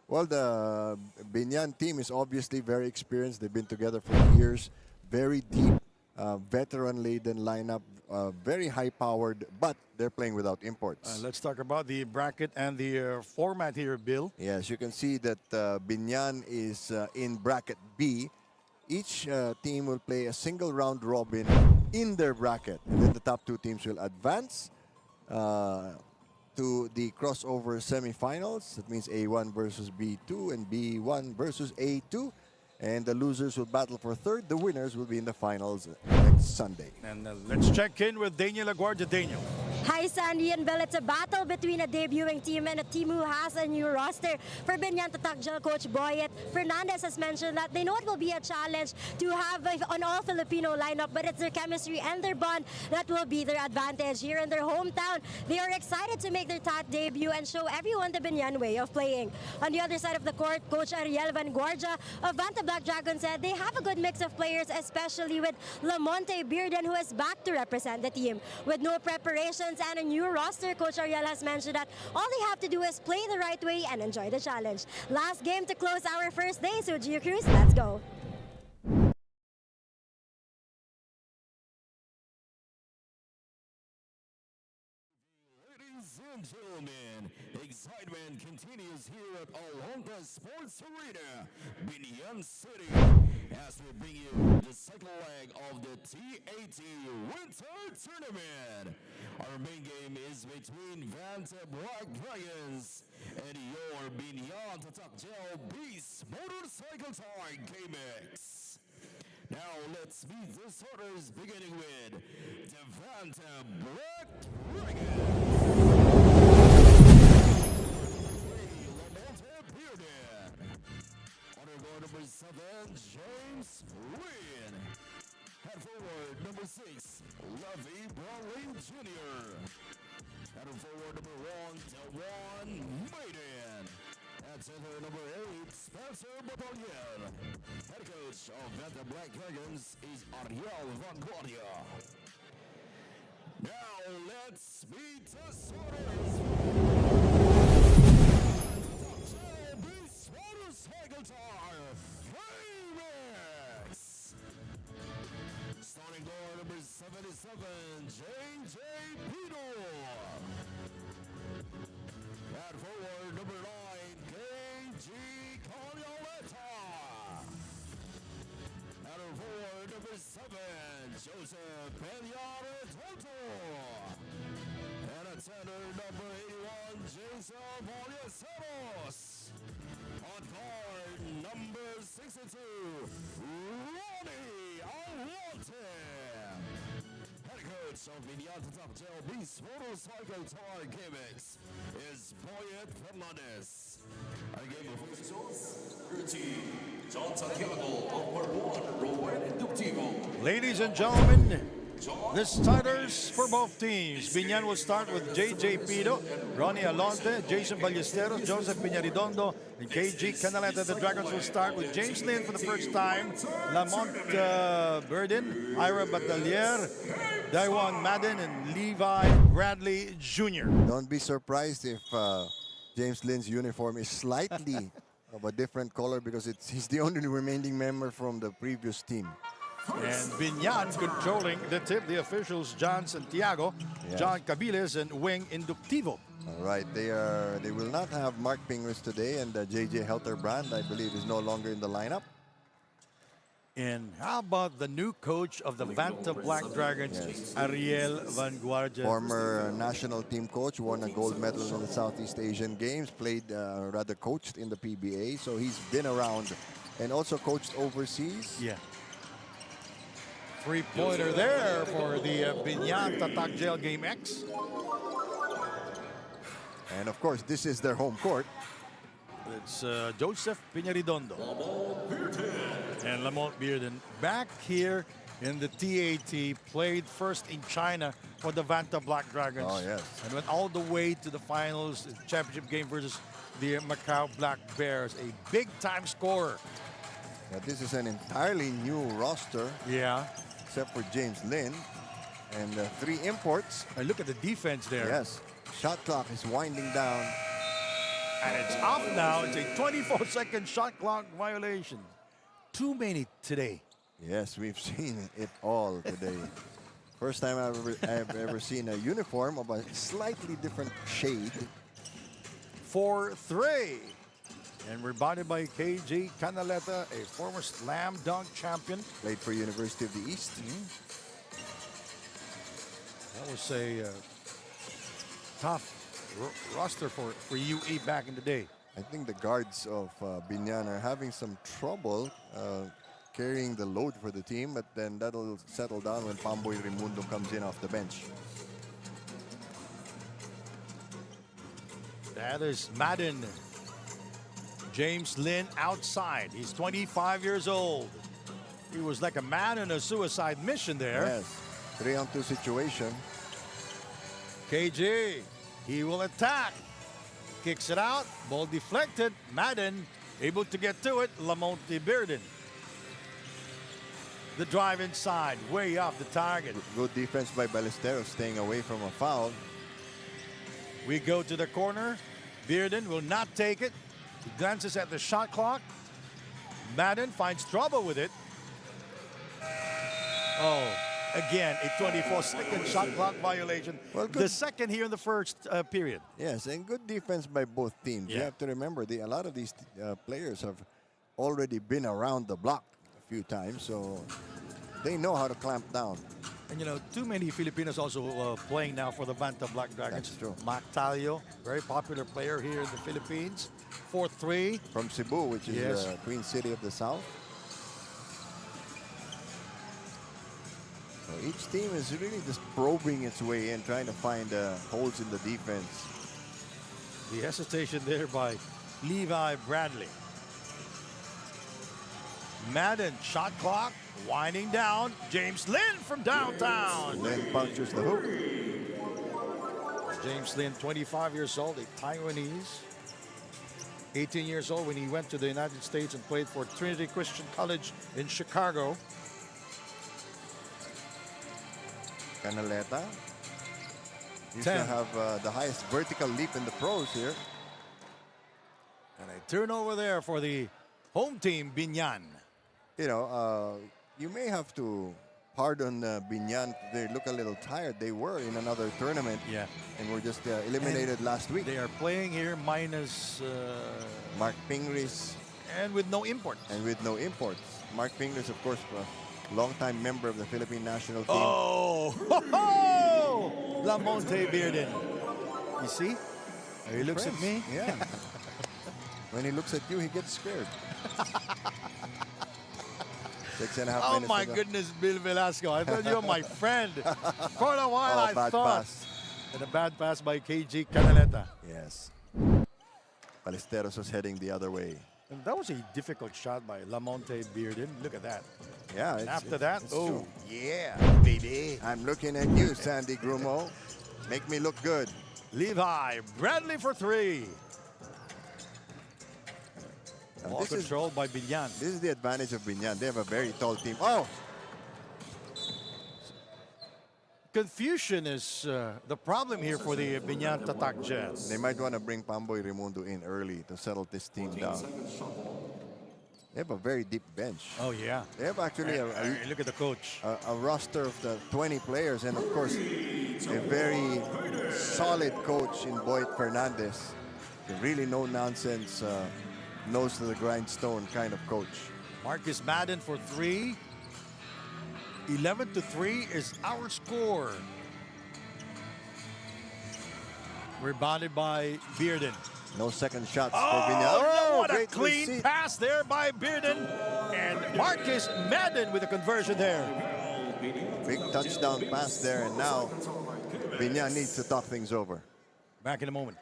Well, the Biñan team is obviously very experienced. They've been together for years. Very deep, veteran-laden lineup. Very high-powered, but they're playing without imports. Let's talk about the bracket and the format here, Bill. Yes, you can see that Biñan is in bracket B. Each team will play a single round robin in their bracket. And then the top two teams will advance to the crossover semifinals. That means A1 versus B2 and B1 versus A2. And the losers will battle for third. The winners will be in the finals next Sunday. And let's check in with Daniel Aguardia. Daniel. Hi, Sandy and Bill. It's a battle between a debuting team and a team who has a new roster. For Biñan Tatakjel coach Boyet Fernandez has mentioned that they know it will be a challenge to have an all-Filipino lineup, but it's their chemistry and their bond that will be their advantage. Here in their hometown, they are excited to make their debut and show everyone the Biñan way of playing. On the other side of the court, Coach Ariel Vanguardia of Vanta Black Dragon said they have a good mix of players, especially with Lamonte Bearden, who is back to represent the team. With no preparations and a new roster, Coach Ariel has mentioned that all they have to do is play the right way and enjoy the challenge. Last game to close our first day, so Gio Cruz, let's go. Ladies and gentlemen, excitement continues here at Alhonta Sports Arena, Biñan City, as we bring you the second leg of the TAT Winter Tournament. Our main game is between Vanta Black Dragons and your Biñan Tatakjel Beast Motorcycle Tire GameX. Now let's meet the starters, beginning with the Vanta Black Dragons. Underguard number 7, James Lin. Head forward number 6, Levy Brownlee Jr. Head forward number 1, Dewan Maiden. At center number 8, Spencer Batalier. Head coach of Vanta Black Dragons is Ariel Vanguardia. Now let's meet the starters. Motorcycle Tire GameX. Starting guard number 77, J.J. Pino. At forward number 9, K.G. Calioleta. At forward number 7, Joseph Peñara Tonto. And at center number 81, Jason Ballesteros. On guard number 62, Ronnie Almonte. Head coach of Biñan Tatakjel Beast Motorcycle Tire GameX is Boyet Fernandez. Our game officials, your team, John Santiago of Peruan, Rowan Inductivo. Ladies and gentlemen, the starters for both teams. Biñan will start with J.J. Pido, Ronnie Alonte, Jason Ballesteros, Joseph Piñaridondo, and K.G. Canaleta. The Dragons will start with James Lin for the first time, Lamont Burden, Ira Batalier, Daiwan Madden, and Levi Bradley Jr. Don't be surprised if James Lin's uniform is slightly of a different color because he's the only remaining member from the previous team. And Biñan controlling the tip, the officials John Santiago, yes, John Cabiles, and Wing Inductivo. All right, they will not have Mark Pingris today, and J.J. Helterbrand, I believe, is no longer in the lineup. And how about the new coach of the Vanta Black Dragons, yes, Ariel Vanguardia? Former national team coach, won a gold medal in the Southeast Asian Games, played, rather coached in the PBA, so he's been around and also coached overseas. Yeah. Three-pointer there for the Biñan Tatakjel GameX. And of course, this is their home court. It's Joseph Piñaridondo and Lamont Bearden back here in the TAT. Played first in China for the Vanta Black Dragons. Oh, yes. And went all the way to the finals, championship game versus the Macau Black Bears. A big-time scorer. Now, this is an entirely new roster. Yeah. Except for James Lin. And 3 imports. And look at the defense there. Yes. Shot clock is winding down. And it's off now. It's a 24-second shot clock violation. Too many today. Yes, we've seen it all today. First time I've ever seen a uniform of a slightly different shade. 4-3. And rebounded by KG Canaleta, a former slam dunk champion. Played for University of the East. That was a tough roster for UE back in the day. I think the guards of Biñan are having some trouble carrying the load for the team, but then that'll settle down when Pamboy Raimundo comes in off the bench. That is Madden. James Lin outside. He's 25 years old. He was like a man in a suicide mission there. Yes, 3-on-2 situation. KG, he will attack. Kicks it out, ball deflected. Madden able to get to it. Lamonte Bearden. The drive inside, way off the target. Good defense by Ballesteros, staying away from a foul. We go to the corner. Bearden will not take it. He glances at the shot clock. Madden finds trouble with it. Oh, again, a 24-second shot clock violation. Well, the second here in the first period. Yes, and good defense by both teams. You Yeah. have to remember, a lot of these players have already been around the block a few times, so they know how to clamp down. And you know, too many Filipinos also playing now for the Banta Black Dragons. That's true. Mac Talio, very popular player here in the Philippines. 4-3. From Cebu, which is Yes. the Queen City of the South. So each team is really just probing its way in, trying to find holes in the defense. The hesitation there by Levi Bradley. Madden, shot clock, winding down. James Lin from downtown. Then punctures the hoop. James Lin, 25 years old, a Taiwanese. 18 years old when he went to the United States and played for Trinity Christian College in Chicago. Canaleta used 10. to have the highest vertical leap in the pros here. And a turnover there for the home team, Biñan. You know, you may have to pardon Biñan. They look a little tired. They were in another tournament. Yeah. And were just eliminated last week. They are playing here minus Mark Pingris and with no import. and with no imports. Mark Pingris, of course, a longtime member of the Philippine national team. Oh, ho, ho! Lamonte Bearden. You see? He looks at me. Yeah. When he looks at you, he gets scared. 6.5 Oh minutes my to go. goodness, Bill Velasco. I thought you were my friend. For a while, Oh, I bad thought. pass. And a bad pass by KG Canaleta. Yes. Ballesteros was heading the other way. And that was a difficult shot by Lamonte Bearden. Look at that. Yeah. And after that, it's oh, true. yeah, baby. I'm looking at you, Sandy Grumo. Make me look good. Levi Bradley for three. Now, Ball this is controlled by Biñan. This is the advantage of Biñan. They have a very tall team. Oh, Confusion is the problem here for the Biñan Tatak Jazz. they might want to bring Pamboy Raimundo in early to settle this team down. They have a very deep bench. Oh, yeah. They have actually Look at the coach. a roster of the 20 players, and of course, a very solid coach in Boyd Fernandez. A really no nonsense, nose to the grindstone kind of coach. Marcus Madden for three. 11-3 is our score. Rebounded by Bearden. No second shots for Oh, Biñan. what a great clean receipt. pass there by Bearden. And Marcus Madden with a conversion there. Big touchdown pass there, and now Biñan needs to talk things over. Back in a moment.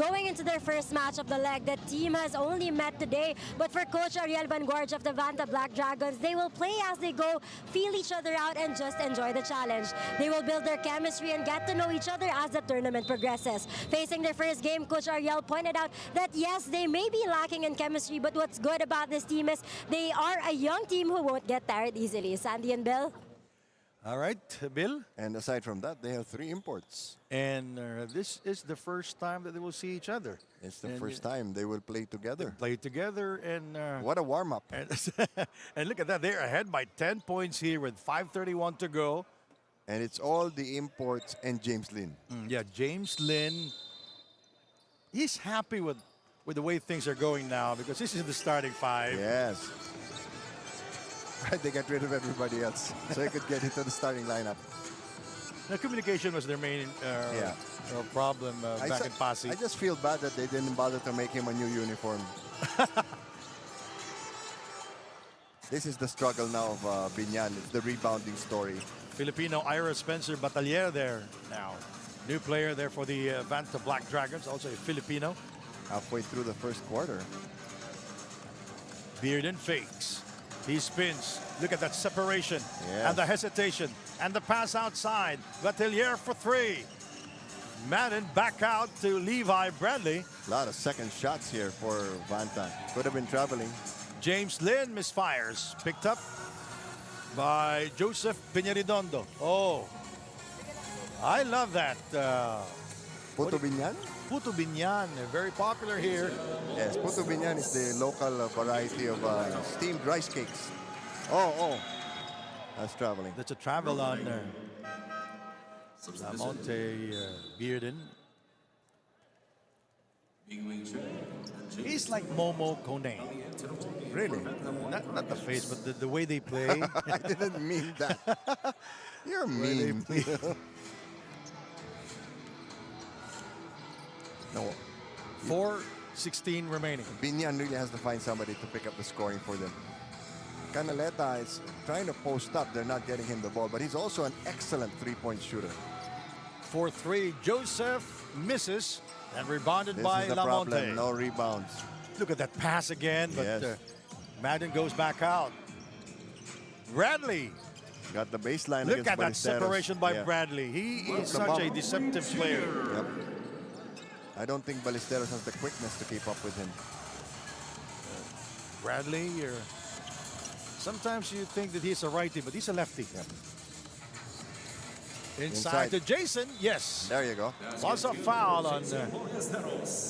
going into their first match of the leg. The team has only met today, but for Coach Ariel Vangorge of the Vanta Black Dragons, they will play as they go, feel each other out, and just enjoy the challenge. They will build their chemistry and get to know each other as the tournament progresses. Facing their first game, Coach Ariel pointed out that yes, they may be lacking in chemistry, but what's good about this team is they are a young team who won't get tired easily. Sandy and Bill? All right, Bill. And aside from that, they have 3 imports. And this is the first time that they will see each other. It's the first time they will play together. Play together and What a warm-up. and look at that, they're ahead by 10 points here with 5:31 to go. And it's all the imports and James Lin. Yeah, James Lin. He's happy with the way things are going now because this is the starting 5. Yes. Right, they got rid of everybody else, so they could get into the starting lineup. Now, communication was their main problem back in Pasig. I just feel bad that they didn't bother to make him a new uniform. This is the struggle now of Biñan. It's the rebounding story. Filipino Ira Spencer Batalier there now. New player there for the Vanta Black Dragons, also a Filipino. Halfway through the first quarter. Bearden fakes. He spins. Look at that separation Yes. and the hesitation and the pass outside. Batalier for 3. Madden back out to Levi Bradley. A lot of second shots here for Vanta. Could have been traveling. James Lin misfires. Picked up by Joseph Piñaridondo. Oh, I love that. Puto Biñan? Puto Biñan, very popular here. Yes, Puto Biñan is the local variety of steamed rice cakes. Oh, that's traveling. That's a travel on Monte Bearden. He's like Momo Kone. Really? Not the face, but the way they play. I didn't mean that. You're Way they mean. play. No, 4:16 remaining. Biñan really has to find somebody to pick up the scoring for them. Canaleta is trying to post up. They're not getting him the ball, but he's also an excellent three-point shooter. 4-3. Joseph misses and rebounded This by is the Lamonte. problem. No rebounds. Look at that pass again, but Yes. Madden goes back out. Bradley. Got the baseline Look against at that Ballesteros. separation by Yeah. Bradley. He is the such bump. a deceptive player. Yep. I don't think Ballesteros has the quickness to keep up with him. Bradley, sometimes you think that he's a righty, but he's a lefty. Yep. Inside to Jason. Yes. There you go. Was a foul on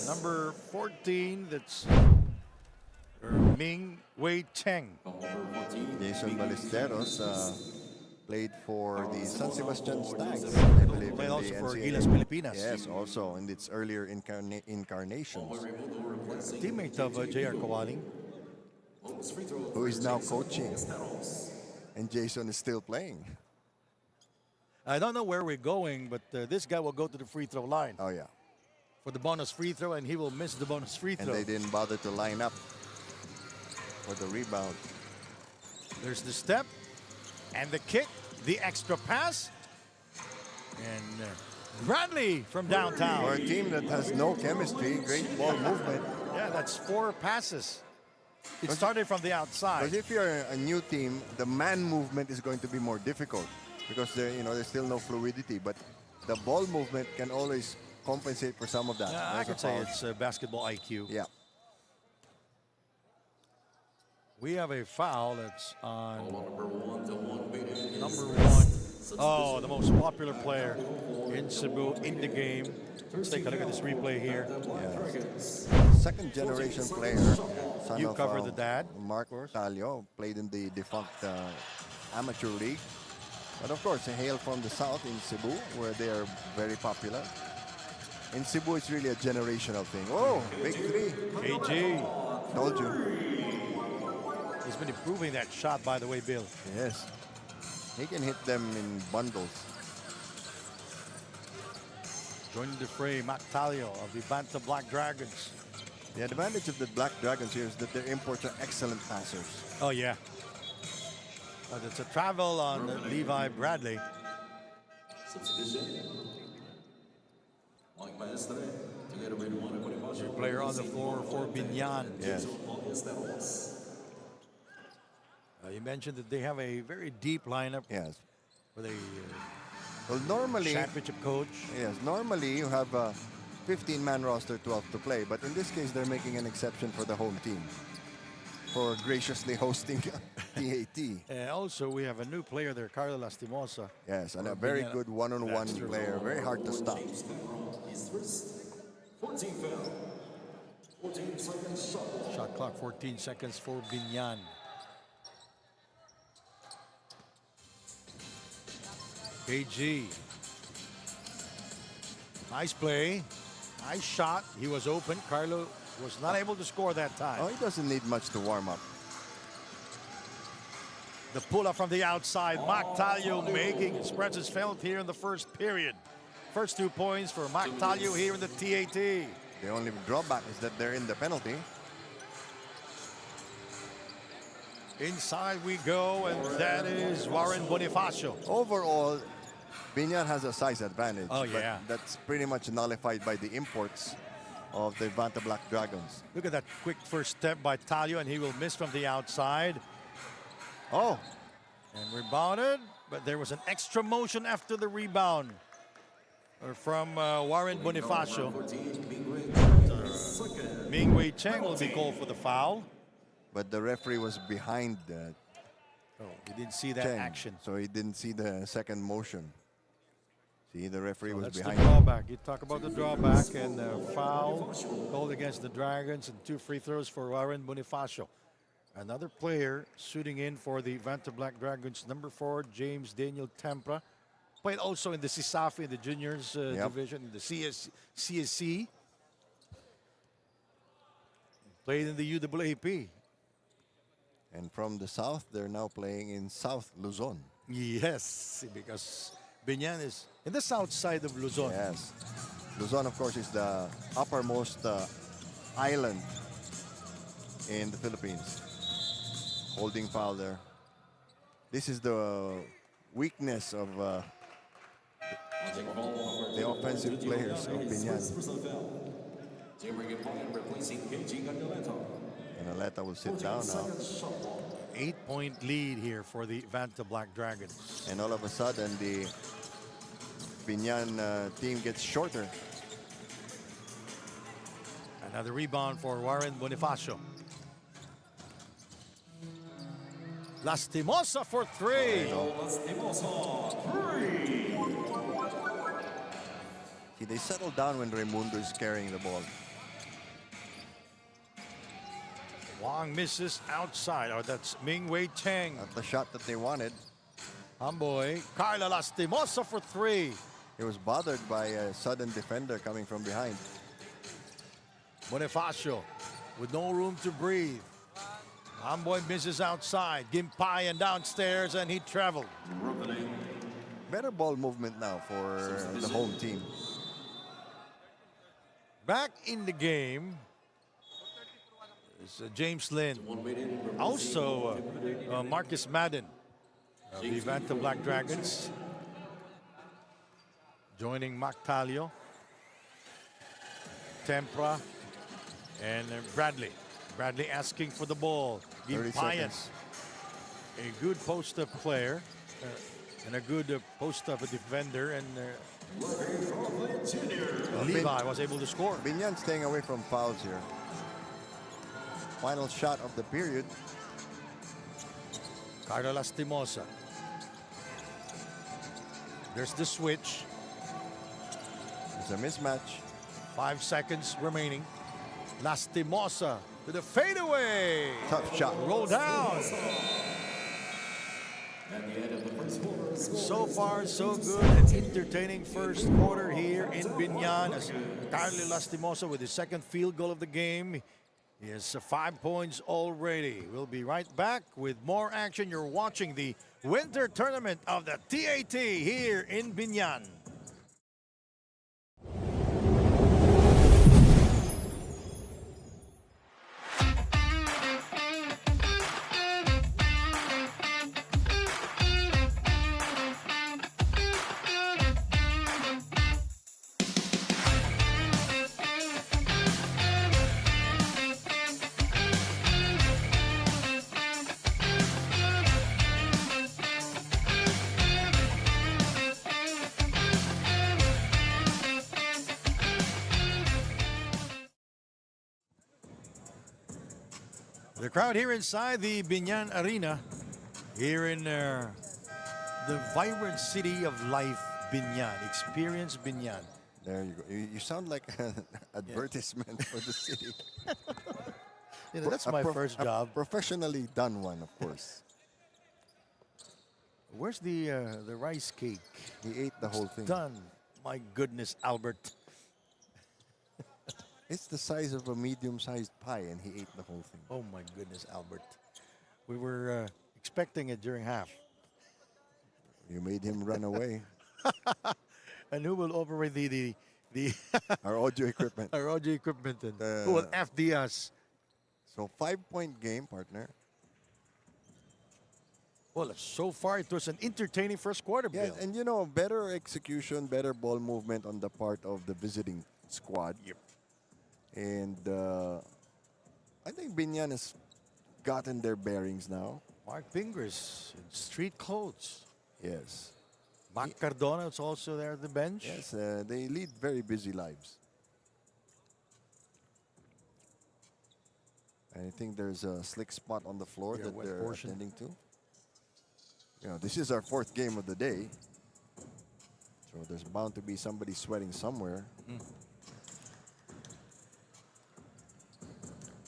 number 14. That's Ming Wei Cheng. Jason Ballesteros played for the San Sebastian Stags, I believe. Played in also the for NCAA. Gilas Pilipinas. Yes, also in its earlier incarnations. Teammate of J.R. Kawaling. Who is now coaching. And Jason is still playing. I don't know where we're going, but this guy will go to the free throw line Oh, yeah. for the bonus free throw, and he will miss the bonus free And throw. they didn't bother to line up for the rebound. There's the step and the kick, the extra pass, and Bradley from For downtown. a team that has no chemistry, great ball movement. Yeah, that's 4 passes. It started from the outside. Because if you're a new team, the man movement is going to be more difficult because there's still no fluidity. But the ball movement can always compensate for some of that. I There's a could say foul. it's basketball IQ. Yeah. We have a foul that's on number 1. Oh, the most popular player in Cebu in the game. Let's take a look at this replay here. Second generation player. Son You of, cover the dad, Mark Talio, played in the defunct amateur league. But of course, they hail from the south in Cebu, where they are very popular. In Cebu, it's really a generational thing. Oh, big 3. KG. Told you. He's been improving that shot, by the way, Bill. Yes. He can hit them in bundles. Joining the fray, Mac Talio of the Banta Black Dragons. The advantage of the Black Dragons here is that their imports are excellent passers. Oh, yeah. But it's a travel on Levi Bradley. New player on the floor for Biñan. Yes. You mentioned that they have a very deep lineup Yes. with a Well, normally, championship coach. yes, normally you have a 15-man roster, 12 to play, but in this case, they're making an exception for the home team for graciously hosting TAT. And also, we have a new player there, Carlo Lastimosa. Yes, and a Or very Biñan. good one-on-one That's true. player, very hard to stop. 14 foul. 14 seconds shot. Shot clock, 14 seconds for Biñan. KG. Nice play. Nice shot. He was open. Carlo was not able to score that time. Oh, he doesn't need much to warm up. The pull-up from the outside. Mactalio making his presence felt here in the first period. First 2 points for Mactalio here in the TAT. The only drawback is that they're in the penalty. Inside we go, and that is Warren Bonifacio. Overall, Biñan has a size advantage. Oh, but yeah. that's pretty much nullified by the imports of the Vanta Black Dragons. Look at that quick first step by Talio, and he will miss from the outside. Oh, And rebounded, but there was an extra motion after the rebound from Warren Bonifacio. Ming Wei Cheng will be called for the foul. but the referee was behind Oh, he didn't see that Cheng, action. so he didn't see the second motion. See, the referee was That's the behind him. drawback. You talk about the drawback and foul called against the Dragons and 2 free throws for Warren Bonifacio. Another player shooting in for the Vanta Black Dragons, number 4, James Daniel Tempra. Played also in the CISAFI, in the juniors division, in the CSC. Played in the UAAP. And from the south, they're now playing in South Luzon. Yes, because Biñan is in the south side of Luzon. Yes. Luzon, of course, is the uppermost island in the Philippines. Holding foul there. This is the weakness of the offensive players of Biñan. And Aleta will sit down now. 8-point lead here for the Vanta Black Dragons. And all of a sudden, the Biñan team gets shorter. Another rebound for Warren Bonifacio. Lastimosa for 3. See, they settle down when Raimundo is carrying the ball. Wang misses outside. Oh, that's Ming Wei Cheng. Not the shot that they wanted. Hamboy. Carla Lastimosa for 3. He was bothered by a sudden defender coming from behind. Bonifacio with no room to breathe. Hamboy misses outside. Gimpayan downstairs, and he traveled. Better ball movement now for the home team. Back in the game is James Lin. Also, Marcus Madden of the Vanta Black Dragons. Joining Mactalio, Tempra, and Bradley. Bradley asking for the ball. 30 Gimpayan, seconds. a good post-up player and a good post-up defender, and Levi was able to score. Biñan staying away from fouls here. Final shot of the period. Carla Lastimosa. There's the switch. It's a mismatch. 5 seconds remaining. Lastimosa to the fadeaway. Tough shot. Roll down. So far, so good. An entertaining first quarter here in Biñan as Carly Lastimosa with his second field goal of the game. He has 5 points already. We'll be right back with more action. You're watching the winter tournament of the TAT here in Biñan. The crowd here inside the Biñan Arena, here in the vibrant city of life, Biñan. Experience Biñan. There you go. You sound like an advertisement for the city. You know, that's my first job. Professionally done one, of course. Where's the rice cake? He ate the whole thing. Done. My goodness, Albert. It's the size of a medium-sized pie, and he ate the whole thing. Oh my goodness, Albert. We were expecting it during half. You made him run away. And who will operate the Our audio equipment. our audio equipment? And who will FD us? So 5-point game, partner. Well, so far it was an entertaining first quarter, Yeah, Bill. and you know, better execution, better ball movement on the part of the visiting squad. Yep. And I think Biñan has gotten their bearings now. Mark Fingers in street clothes. Yes. Mac Cardona is also there at the bench. Yes, they lead very busy lives. And I think there's a slick spot on the floor Yeah, that wet they're portion. attending to. You know, this is our 4th game of the day. So there's bound to be somebody sweating somewhere.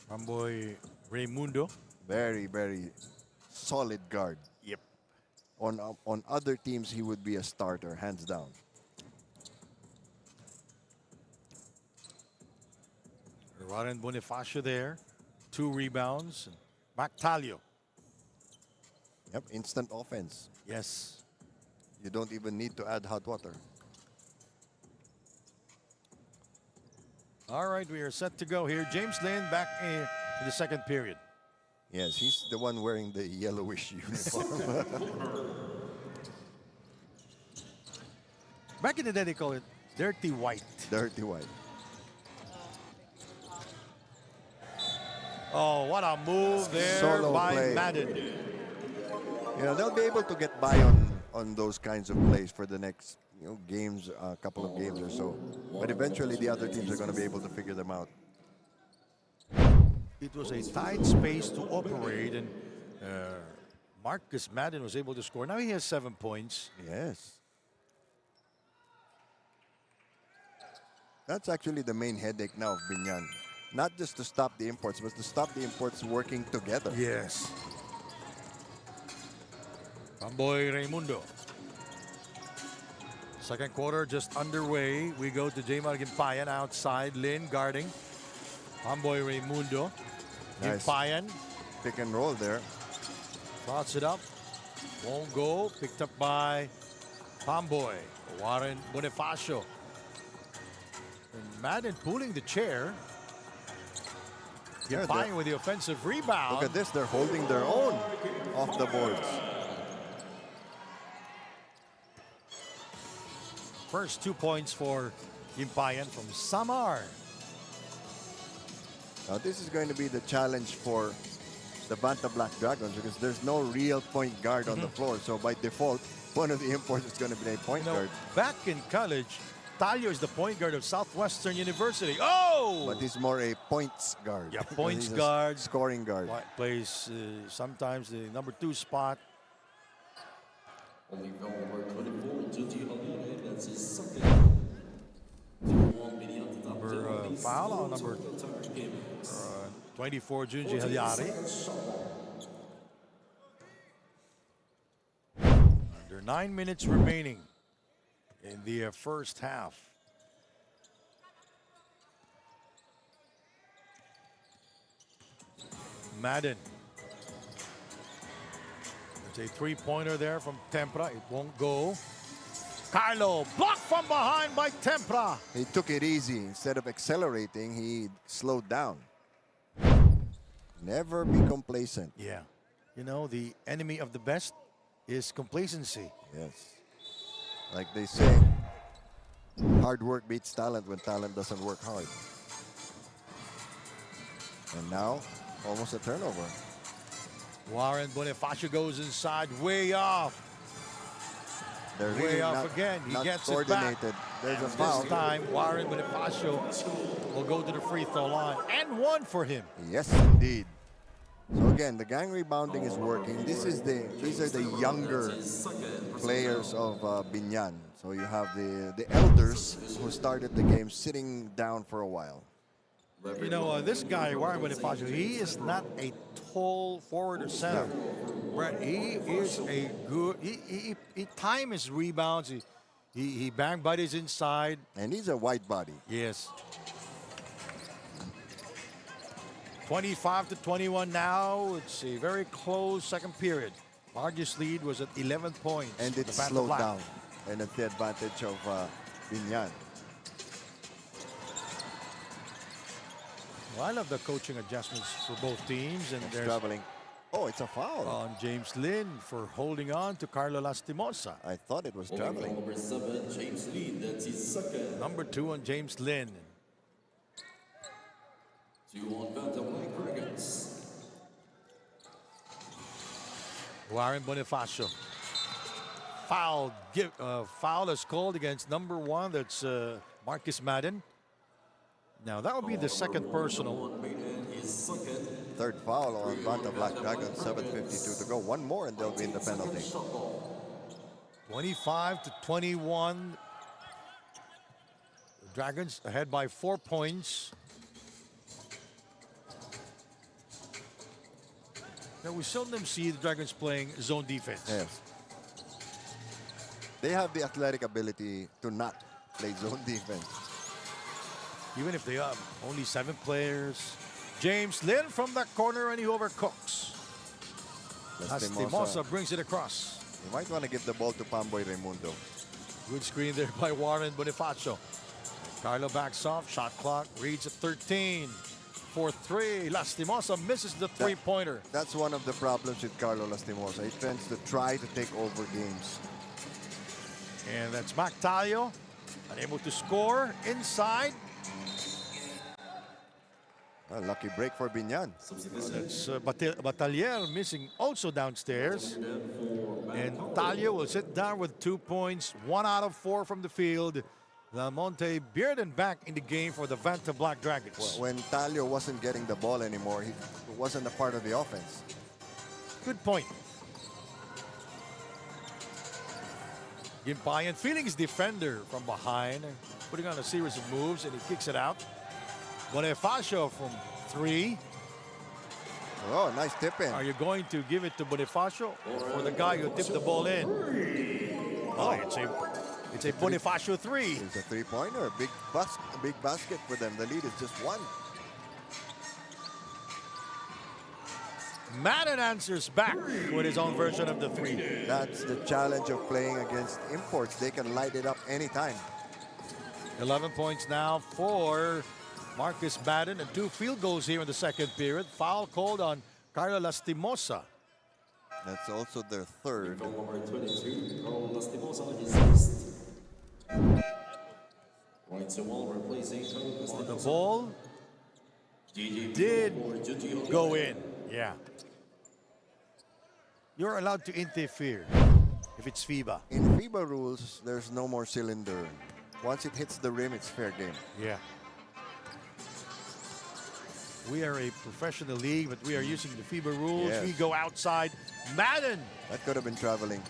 Ramboy Raimundo. Very, very solid guard. Yep. On other teams, he would be a starter, hands down. Warren Bonifacio there. 2 rebounds. Mac Talio. Yep, instant offense. Yes. You don't even need to add hot water. All right, we are set to go here. James Lynn back in the second period. Yes, he's the one wearing the yellowish uniform. Back in the day, they call it dirty white. Dirty white. Oh, what a move there Solo by play. Madden. You know, they'll be able to get by on those kinds of plays for the next games, a couple of games or so. But eventually the other teams are going to be able to figure them out. It was a tight space to operate, and Marcus Madden was able to score. Now he has 7 points. Yes. That's actually the main headache now of Biñan. Not just to stop the imports, but to stop the imports working together. Yes. Ramboy Raimundo. Second quarter just underway. We go to J. Gimpayan outside. Lin guarding. Ramboy Raimundo. Nice. Gimpayan Pick and roll there. trots it up. Won't go. Picked up by Pamboy. Warren Bonifacio. And Madden pulling the chair. Yeah, Gimpayan with the offensive rebound. look at this. They're holding their own off the boards. First 2 points for Gimpayan from Samar. Now this is going to be the challenge for the Banta Black Dragons because there's no real point guard on the floor. So by default, one of the imports is going to be a point guard. Back in college, Talio is the point guard of Southwestern University. Oh! But he's more a points guard. Yeah, because points he's a guard. Scoring guard. Plays sometimes the number 2 spot. Only foul number 24, Juji Halime, that's his second. Number foul on number 24, Junji Halyari. Under 9 minutes remaining in the first half. Madden. There's a 3-pointer there from Tempra. It won't go. Carlo blocked from behind by Tempra. He took it easy. Instead of accelerating, he slowed down. Never be complacent. Yeah. You know, the enemy of the best is complacency. Yes. Like they say, hard work beats talent when talent doesn't work hard. And now, almost a turnover. Warren Bonifacio goes inside, way off. They're Way really off not, again. He not gets it back. coordinated. There's a This foul. time, Warren Bonifacio will go to the free throw line. And one for him. Yes, indeed. So again, the gang rebounding is working. These are the younger players of Biñan. So you have the elders who started the game sitting down for a while. You know, this guy, Warren Bonifacio, he is not a tall forward or center. Right? He is a good, he time his rebounds. He bang bodies inside. And he's a wide body. Yes. 25 to 21 now. It's a very close second period. Largest lead was at 11 points. And for it's the Banta slowed Black. down. And it's the advantage of Biñan. Well, I love the coaching adjustments for both teams. And there's Traveling. Oh, it's a foul. on James Lin for holding on to Carlo Lastimosa. I thought it was Holding on traveling. number 7, James Lee. That's his second. Number 2 on James Lin. 2 on Banta Black Dragons. Warren Bonifacio. Foul is called against number 1. That's Marcus Madden. Now that will be the second personal. His second. Third foul on Banta Black Dragons. 7:52 to go. One more and they'll be in the penalty. 25 to 21. The Dragons ahead by 4 points. Now we seldom see the Dragons playing zone defense. Yes. They have the athletic ability to not play zone defense. Even if they have only 7 players. James Lin from that corner and he overcooks. Lastimosa brings it across. You might want to give the ball to Pamboy Raimundo. Good screen there by Warren Bonifacio. Carlo backs off. Shot clock reads at 13. 4-3. Lastimosa misses the three-pointer. That's one of the problems with Carlo Lastimosa. He tends to try to take over games. And that's Mactalio. Unable to score. Inside. A lucky break for Biñan. That's Batalier missing also downstairs. And Talio will sit down with 2 points. 1 out of 4 from the field. Lamonte Bearden back in the game for the Banta Black Dragons. When Talio wasn't getting the ball anymore, he wasn't a part of the offense. Good point. Gimpayan feeling his defender from behind. Putting on a series of moves and he kicks it out. Bonifacio from 3. Oh, nice tip in. Are you going to give it to Bonifacio or for the guy who tipped the ball in? Oh, it's a Bonifacio 3. It's a three-pointer, a big basket for them. The lead is just 1. Madden answers back with his own version of the 3. That's the challenge of playing against imports. They can light it up anytime. 11 points now for Marcus Madden and 2 field goals here in the second period. Foul called on Carlo Lastimosa. That's also their third. Number 22, Carlo Lastimosa, his sixth. Right to wall, replacing Carlo Lastimosa. The ball did go in. Yeah. You're allowed to interfere if it's FIBA. In FIBA rules, there's no more cylinder. Once it hits the rim, it's fair game. Yeah. We are a professional league, but we are using the FIBA rules. Yes. We go outside. Madden. That could have been traveling.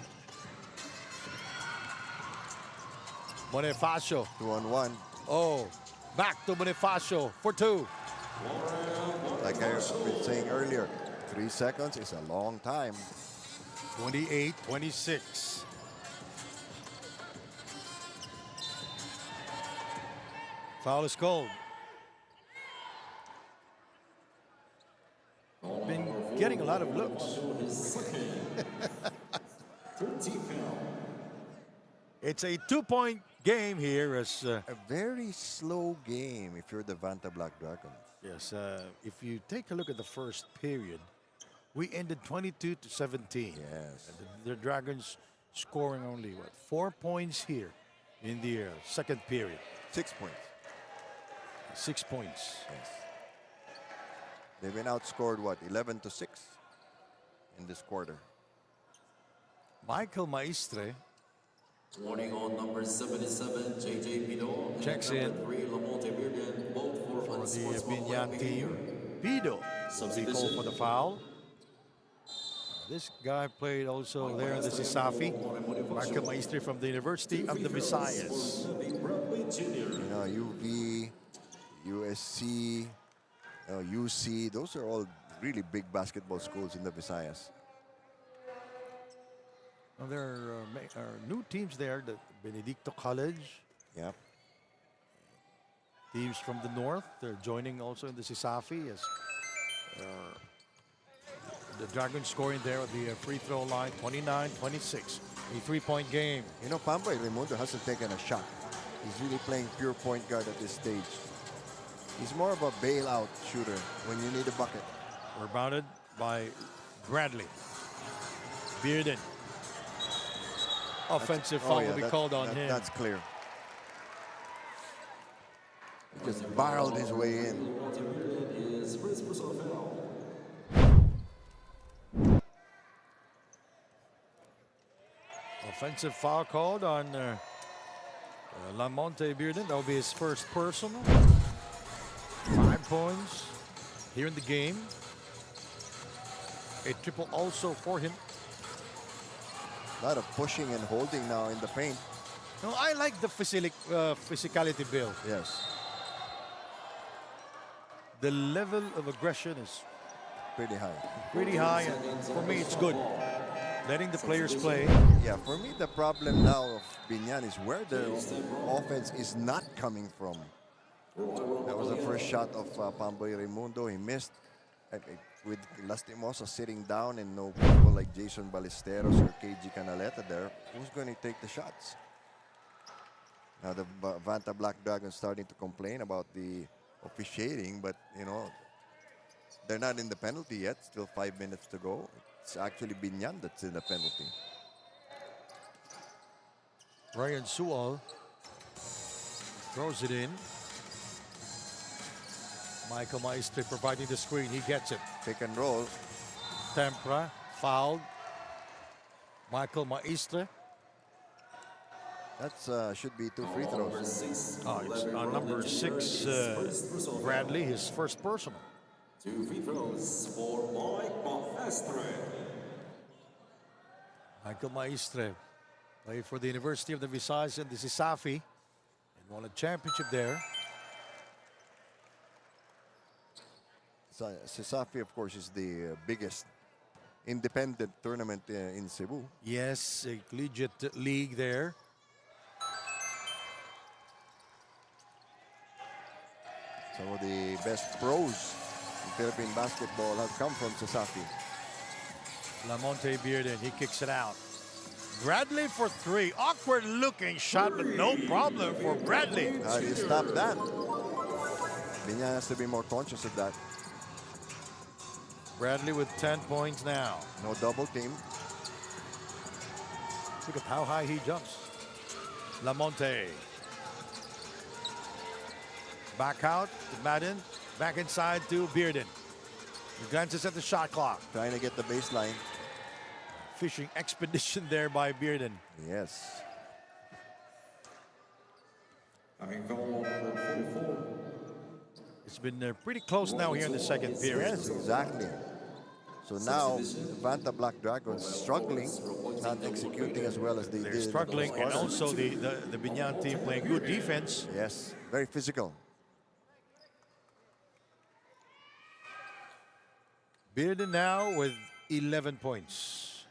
Bonifacio. 2-on-1. Oh, back to Bonifacio for 2. Like I've been saying earlier, 3 seconds is a long time. 28-26. Foul is called. Been getting a lot of looks. It's a 2-point game here as A very slow game if you're the Banta Black Dragons. yes, if you take a look at the first period, we ended 22-17. Yes. And the Dragons scoring only, 4 points here in the second period. 6 points. 6 points. Yes. They've been outscored, 11-6 in this quarter. Michael Maestre Warning on number 77, JJ Pino. Checks and in. number 3, Lamonte Bearden, both for for the unsportsmanlike Biñan team. behavior. Pido will be called for the foul. This guy played also there in the Sisafi. Marco Maestri from the University of the Visayas. You know, UV, USC, UC, those are all really big basketball schools in the Visayas. Well, there are new teams there, the Benedicto College. Yeah. Teams from the north, they're joining also in the Sisafi as the Dragons scoring there at the free throw line, 29-26. A three-point game. You know, Pamboy Raimundo hasn't taken a shot. He's really playing pure point guard at this stage. He's more of a bailout shooter when you need a bucket. Rebounded by Bradley. Bearden. Offensive foul will be called on him. That's clear. He just barreled his way in. Offensive foul called on Lamonte Bearden. That will be his first personal. 5 points here in the game. A triple also for him. A lot of pushing and holding now in the paint. No, I like the physicality, Bill. Yes. The level of aggression is Pretty high. pretty high, and for me, it's good. Letting the players play. Yeah, for me, the problem now of Biñan is where the offense is not coming from. That was the first shot of Pamboy Raimundo. He missed. With Lastimosa sitting down and no people like Jason Ballesteros or KG Canaleta there, who's going to take the shots? Now the Vanta Black Dragons starting to complain about the officiating, but you know, they're not in the penalty yet. Still 5 minutes to go. It's actually Biñan that's in the penalty. Ryan Sewell throws it in. Michael Maestre providing the screen. He gets it. Pick and roll. Tempra fouled. Michael Maestre. That's should be 2 free throws. Oh, it's number 6, Bradley, his first personal. 2 free throws for Mike Maestre. Michael Maestre played for the University of the Visayas and the Sisafi and won a championship there. Sisafi, of course, is the biggest independent tournament in Cebu. Yes, a collegiate league there. Some of the best pros in Philippine basketball have come from Sisafi. Lamonte Bearden, he kicks it out. Bradley for 3. Awkward looking shot, but no problem for Bradley. How do you stop that? Biñan has to be more conscious of that. Bradley with 10 points now. No double team. Look at how high he jumps. Lamonte. Back out to Madden. Back inside to Bearden. He glances at the shot clock. Trying to get the baseline. Fishing expedition there by Bearden. Yes. It's been pretty close now here in the second period. Yes, exactly. So now, Vanta Black Dragons struggling, not executing as well as they They're did. in the struggling, first and quarter. also the Biñan team playing good defense. Yes, very physical. Bearden now with 11 points.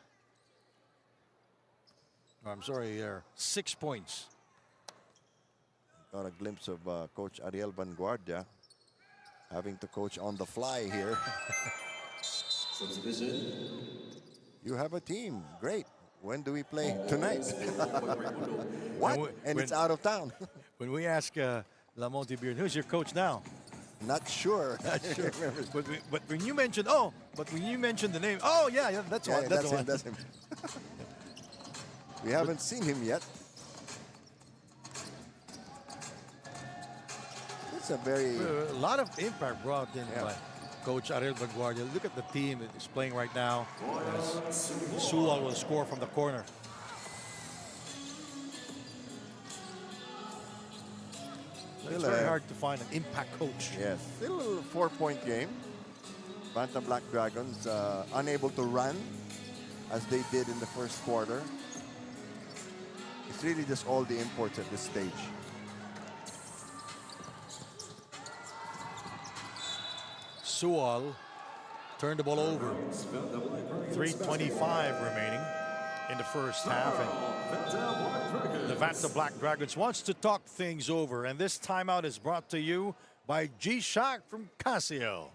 Oh, I'm sorry, 6 points. Got a glimpse of Coach Ariel Vanguardia having to coach on the fly here. Subdivision. You have a team. Great. When do we play? Tonight. What? And it's out of town. When we ask Lamonte Bearden, who's your coach now? Not sure. Not sure. but when you mentioned, the name, yeah, that's Yeah, one. that's one. him. That's him. We haven't seen him yet. It's a very A lot of impact brought in by Coach Ariel Vanguardia. Look at the team that is playing right now. Sewell will score from the corner. It's very hard to find an impact coach. yes, still a 4-point game. Bantam Black Dragons unable to run as they did in the first quarter. It's really just all the imports at this stage. Sual turned the ball over. 3:25 remaining in the first half. And the Vanta Black Dragons wants to talk things over. And this timeout is brought to you by G-Shock from Casio.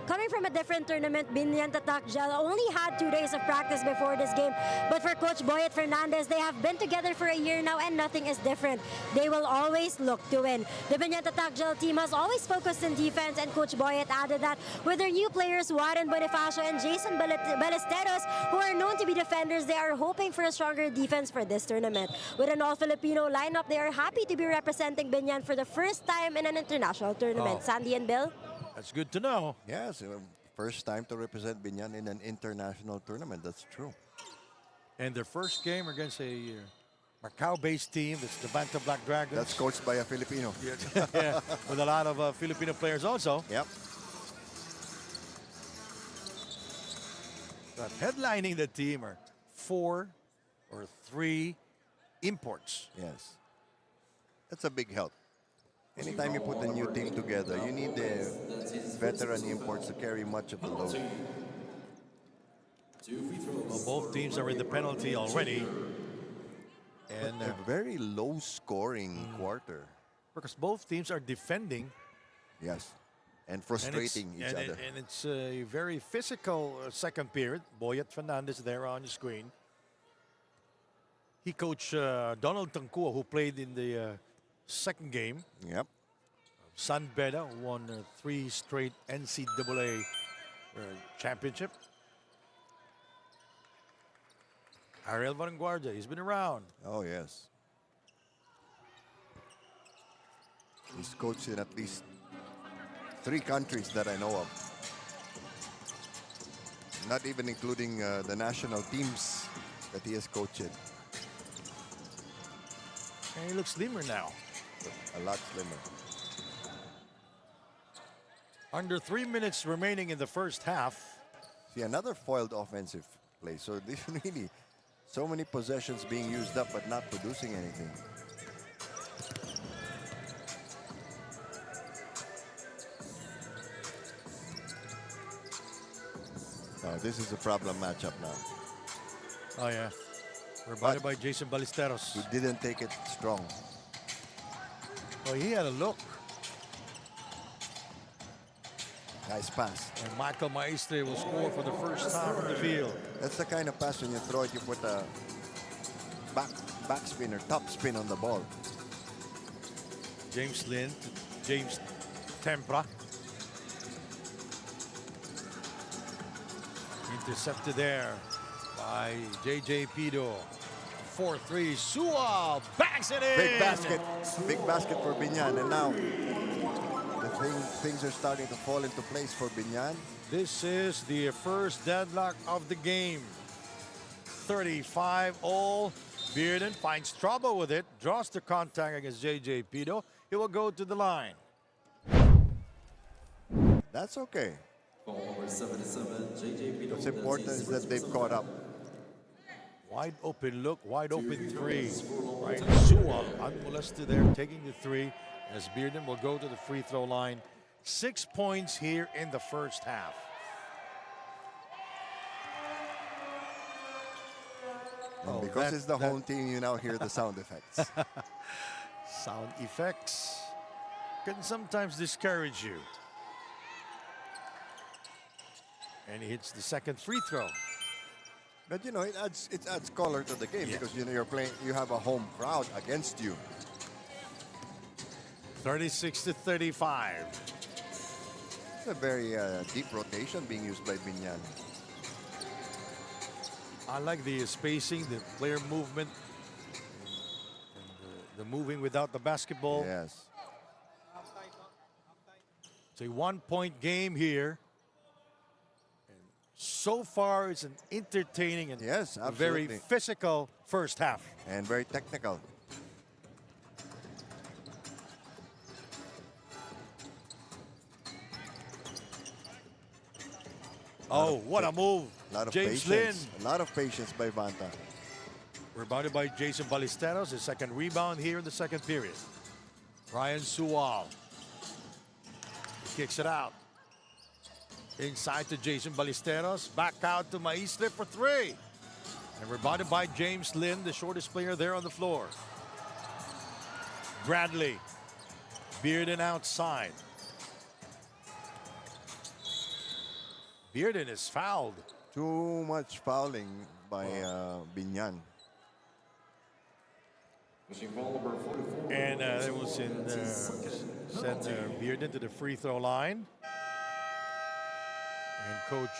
Coming from a different tournament, Biñan Tatakjal only had 2 days of practice before this game. But for Coach Boyet Fernandez, they have been together for a year now and nothing is different. They will always look to win. The Biñan Tatakjal team has always focused in defense, and Coach Boyet added that with their new players, Warren Bonifacio and Jason Ballesteros, who are known to be defenders, they are hoping for a stronger defense for this tournament. With an all-Filipino lineup, they are happy to be representing Biñan for the first time in an international tournament. Sandy and Bill? That's good to know. Yes, first time to represent Biñan in an international tournament. That's true. And their first game against a Macau-based team, that's the Vanta Black Dragons. That's coached by a Filipino. Yeah, with a lot of Filipino players also. Yep. But headlining the team are 4 or 3 imports. Yes. That's a big help. Anytime you put a new team together, you need the veteran imports to carry much of the load. Well, both teams are in the penalty already. And A very low-scoring quarter. because both teams are defending. Yes. And And frustrating each other. And it's a very physical second period. Boyet Fernandez there on the screen. He coached Donald Tancua, who played in the second game. Yep. San Beda won 3 straight NCAA championship. Ariel Vanguardia, he's been around. Oh, yes. He's coached in at least 3 countries that I know of. Not even including the national teams that he has coached in. And he looks slimmer now. A lot slimmer. Under 3 minutes remaining in the first half. See, another foiled offensive play. So this really, so many possessions being used up but not producing anything. Oh, this is a problem matchup now. Oh, yeah. Rebutted by Jason Ballesteros. Who didn't take it strong. Oh, he had a look. Nice pass. And Michael Maestre will score for the first time in the field. That's the kind of pass when you throw it, you put a backspin or top spin on the ball. James Lin to James Tempra. Intercepted there by J.J. Pido. 4-3. Sua banks it in. Big basket. Big basket for Biñan. And now things are starting to fall into place for Biñan. This is the first deadlock of the game. 35 all. Bearden finds trouble with it. Draws the contact against J.J. Pido. He will go to the line. That's okay. Ball number 77, J.J. Pido. What's important is that they've caught up. Wide open look, wide open 3. Right, Sua unmolested there, taking the 3 as Bearden will go to the free throw line. 6 points here in the first half. And because it's the home team, you now hear the sound effects. Sound effects can sometimes discourage you. And he hits the second free throw. But you know, it adds color to the game because you know you're playing. You have a home crowd against you. 36-35. It's a very deep rotation being used by Biñan. I like the spacing, the player movement, and the moving without the basketball. Yes. It's a 1-point game here. And so far, it's an entertaining and Yes, a very absolutely. physical first half. And very technical. Oh, what a move. A lot of James Lin. patience. A lot of patience by Vanta. Rebounded by Jason Ballesteros. His second rebound here in the second period. Ryan Sual. He kicks it out. Inside to Jason Ballesteros. Back out to Maistre for three. And rebounded by James Lin, the shortest player there on the floor. Bradley. Bearden outside. Bearden is fouled. Too much fouling by Biñan. And it was in send Bearden to the free throw line. And coach,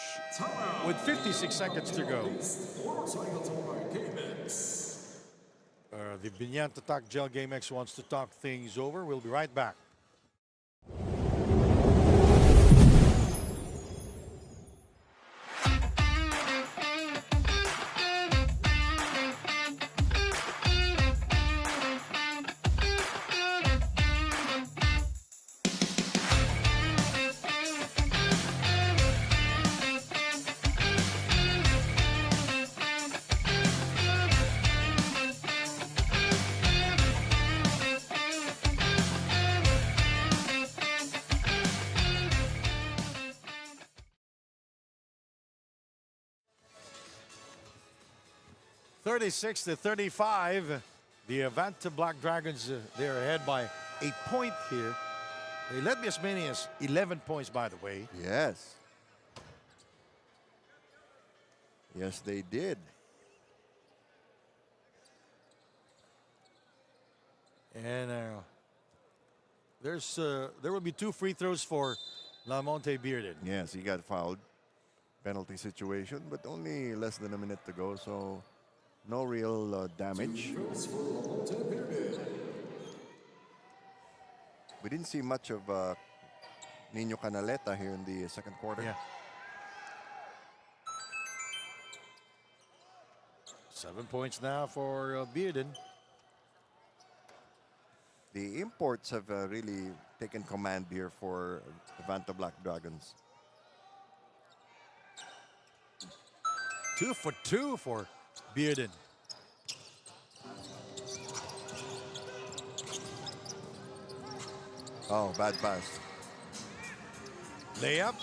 with 56 seconds to go. The Biñan to talk Gel Game X wants to talk things over. We'll be right back. (36-35). The Avanta Black Dragons, they're ahead by a point here. They led me as many as 11 points, by the way. Yes. Yes, they did. And there will be 2 free throws for Lamonte Bearden. Yes, he got fouled. Penalty situation, but only less than a minute to go, so no real damage. We didn't see much of Nino Canaleta here in the second quarter. Yeah. 7 points now for Bearden. The imports have really taken command here for Avanta Black Dragons. 2 for 2 for Bearden. Oh, bad pass. Layup.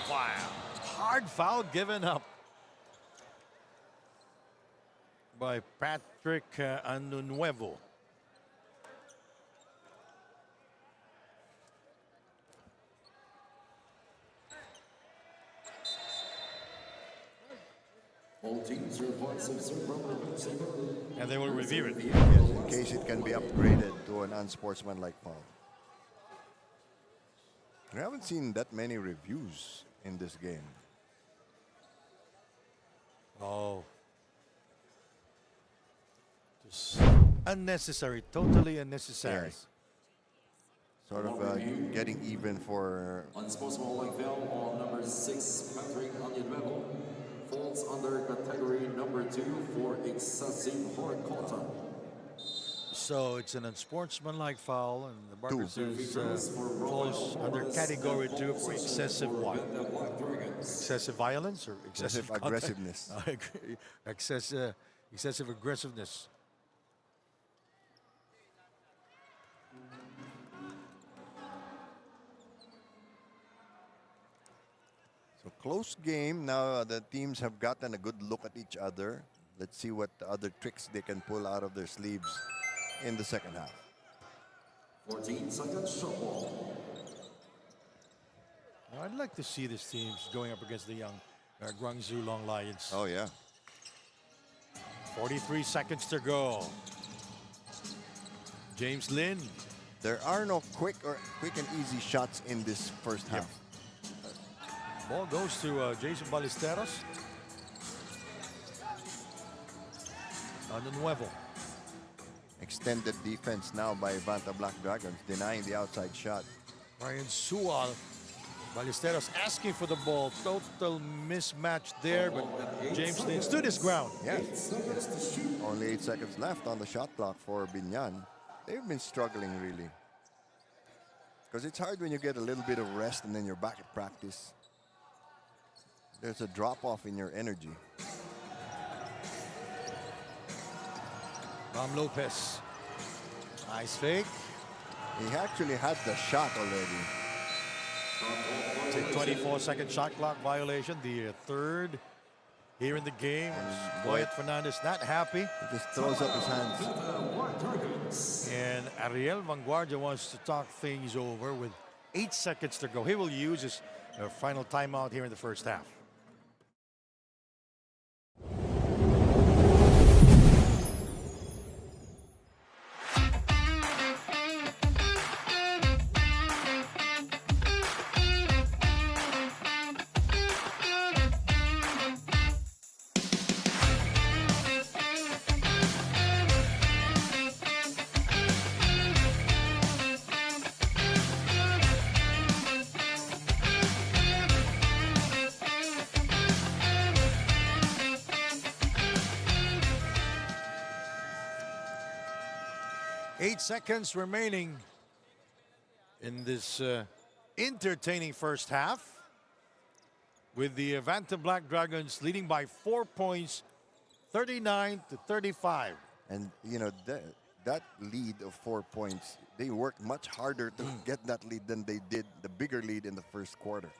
Wow. Hard foul given up by Patrick Anunuevo. All teams are advised to observe proper events. And they will review it. Yes, in case it can be upgraded to an unsportsmanlike foul. We haven't seen that many reviews in this game. Oh. Just unnecessary, totally unnecessary. Yes. Sort of getting even for Unsportsmanlike foul on number 6, Patrick Anunuevo. Falls under category number 2 for excessive hard contact. So it's an unsportsmanlike foul, and the marker 2. says falls under category 2 for excessive what? Excessive violence or excessive contact? aggressiveness. I agree. Excessive aggressiveness. So close game. Now the teams have gotten a good look at each other. Let's see what other tricks they can pull out of their sleeves in the second half. 14 seconds shot ball. Now, I'd like to see these teams going up against the young Guangzhou Long Lions. Oh yeah. 43 seconds to go. James Lin. There are no quick and easy shots in this first half. Ball goes to Jason Ballesteros. On the Nuevo. Extended defense now by Vanta Black Dragons, denying the outside shot. Ryan Sual. Ballesteros asking for the ball. Total mismatch there, but James Lin stood his ground. Yes. Only 8 seconds left on the shot clock for Biñan. They've been struggling really. Because it's hard when you get a little bit of rest and then you're back at practice. There's a drop off in your energy. Ram Lopez. Nice fake. He actually had the shot already. It's a 24-second shot clock violation. The third here in the game. Boyet Fernandez not happy. He just throws up his hands. And Ariel Vanguardia wants to talk things over with 8 seconds to go. He will use his final timeout here in the first half. Eight seconds remaining in this entertaining first half, with the Vanta Black Dragons leading by 4 points, 39-35. And you know that lead of 4 points, they worked much harder to get that lead than they did the bigger lead in the first quarter.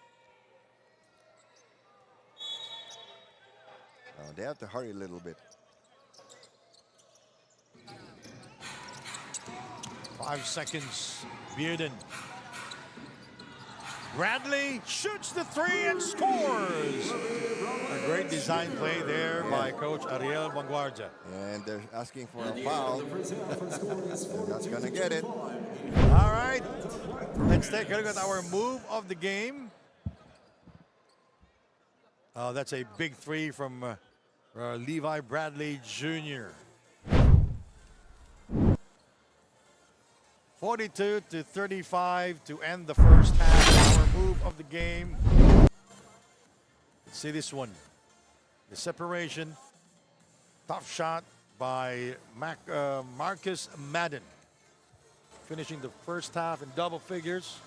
They have to hurry a little bit. 5 seconds. Bearden. Bradley shoots the three and scores. A great design play there by Coach Ariel Vanguardia. And they're asking for a foul. That's gonna get it. All right, let's take a look at our move of the game. That's a big three from Levi Bradley Jr. 42-35 to end the first half. Our move of the game. Let's see this one. The separation. Tough shot by Marcus Madden. Finishing the first half in double figures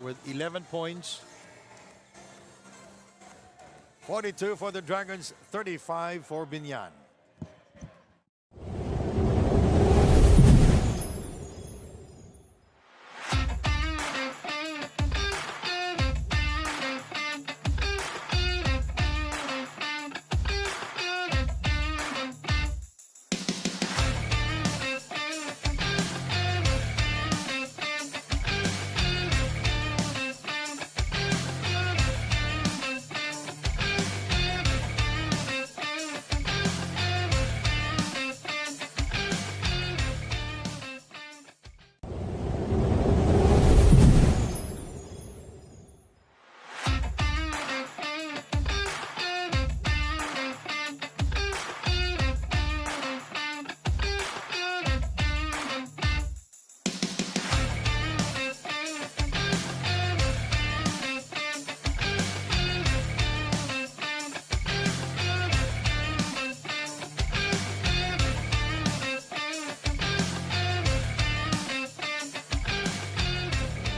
with 11 points. 42 for the Dragons, 35 for Biñan.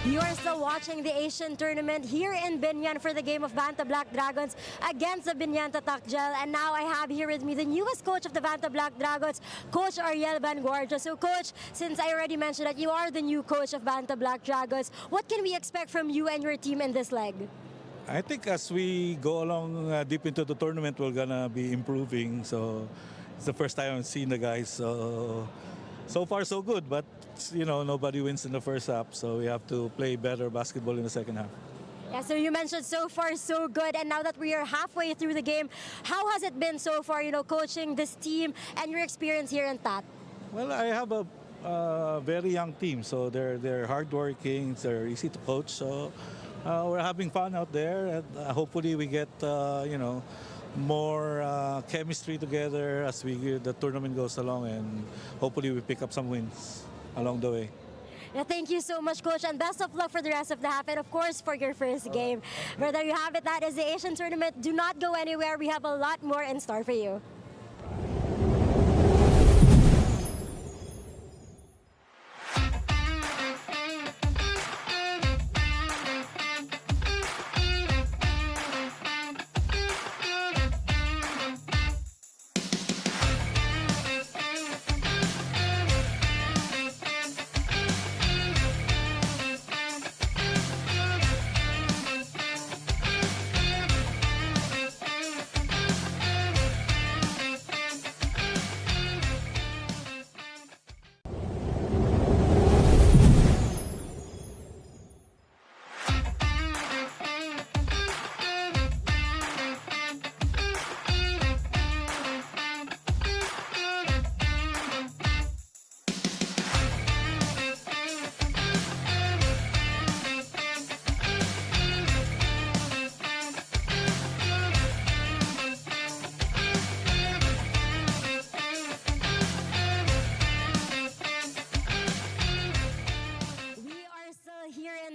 You are still watching the Asian tournament here in Biñan for the game of Vanta Black Dragons against the Biñan Tatakjel. And now I have here with me the newest coach of the Vanta Black Dragons, Coach Ariel Vanguardia. So Coach, since I already mentioned that you are the new coach of Vanta Black Dragons, what can we expect from you and your team in this leg? I think as we go along deep into the tournament, we're gonna be improving. So it's the first time I've seen the guys. So far so good, but you know, nobody wins in the first half, so we have to play better basketball in the second half. Yeah, so you mentioned so far so good, and now that we are halfway through the game, how has it been so far, you know, coaching this team and your experience here in TAT? Well, I have a very young team, so they're hardworking, they're easy to coach. So We're having fun out there, and hopefully we get more chemistry together as the tournament goes along, and hopefully we pick up some wins along the way. Yeah, thank you so much, Coach, and best of luck for the rest of the half, and of course for your first game. But there you have it. That is the Asian tournament. Do not go anywhere. We have a lot more in store for you.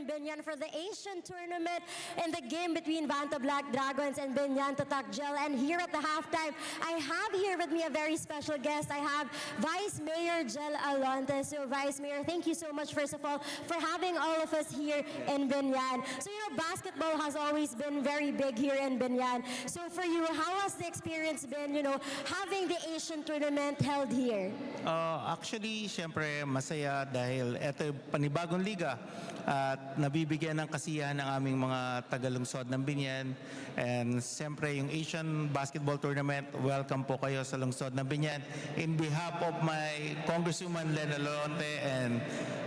Biñan for the Asian tournament in the game between Banta Black Dragons and Biñan Tatakgel. And here at the halftime, I have here with me a very special guest. I have Vice Mayor Jel Alonte. So Vice Mayor, thank you so much, first of all, for having all of us here in Biñan. So, basketball has always been very big here in Biñan. So for you, how has the experience been, having the Asian tournament held here? Actually, syempre, masaya dahil ito panibagong liga at nabibigyan ng kasiyahan ng aming mga tagalungsod ng Biñan. And syempre, yung Asian Basketball Tournament, welcome po kayo sa lungsod ng Biñan. In behalf of my Congresswoman Len Alonte and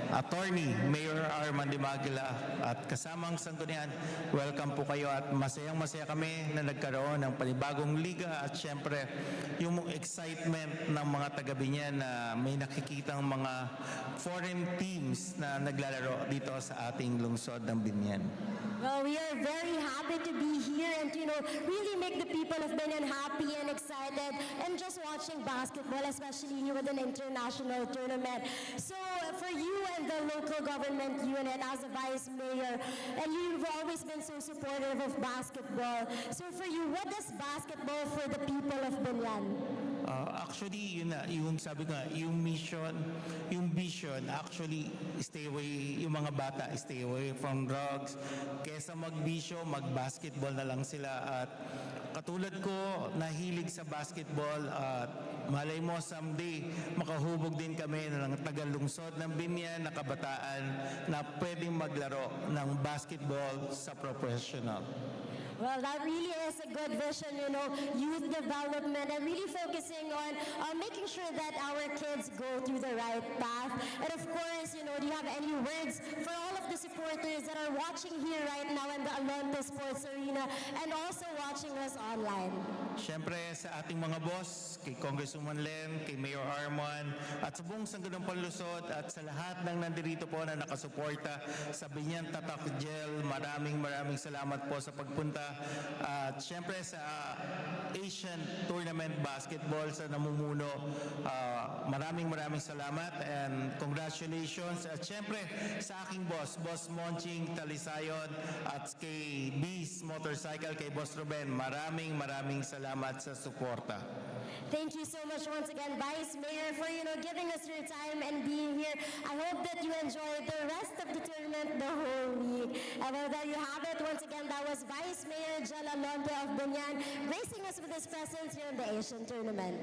Attorney Mayor Arman Dimagila at kasamang sanggunian, welcome po kayo at masayang-masaya kami na nagkaroon ng panibagong liga at syempre yung excitement ng mga taga-Biñan na may nakikitang mga foreign teams na naglalaro dito sa ating lungsod ng Biñan. Well, we are very happy to be here and to, really make the people of Biñan happy and excited and just watching basketball, especially with an international tournament. So for you and the local government unit as a vice mayor, and you've always been so supportive of basketball. So for you, what is basketball for the people of Biñan? Actually, yun na, yung sabi ko, yung mission, yung vision, actually, stay away, yung mga bata, stay away from drugs. Kesa mag-bisyo, mag-basketball na lang sila. At katulad ko, nahilig sa basketball at malay mo someday, makahubog din kami ng tagalungsod ng Biñan na kabataan na pwedeng maglaro ng basketball sa professional. Well, that really is a good vision, youth development and really focusing on making sure that our kids go through the right path. And of course, do you have any words for all of the supporters that are watching here right now in the Alonte Sports Arena and also watching us online? Siyempre sa ating mga boss, kay Congresswoman Len, kay Mayor Arman, at sa buong Sangguniang Panlusod at sa lahat ng nandirito po na nakasuporta sa Biñan Tatakgel, maraming salamat po sa pagpunta. At siyempre sa Asian Tournament Basketball sa namumuno, maraming salamat and congratulations. At siyempre sa aking Boss Monching Talisayon at kay Beast Motorcycle, kay Boss Ruben, maraming salamat sa suporta. Thank you so much once again, Vice Mayor, for giving us your time and being here. I hope that you enjoyed the rest of the tournament the whole week. And well, there you have it. Once again, that was Vice Mayor Jel Alonte of Biñan, gracing us with his presence here in the Asian tournament.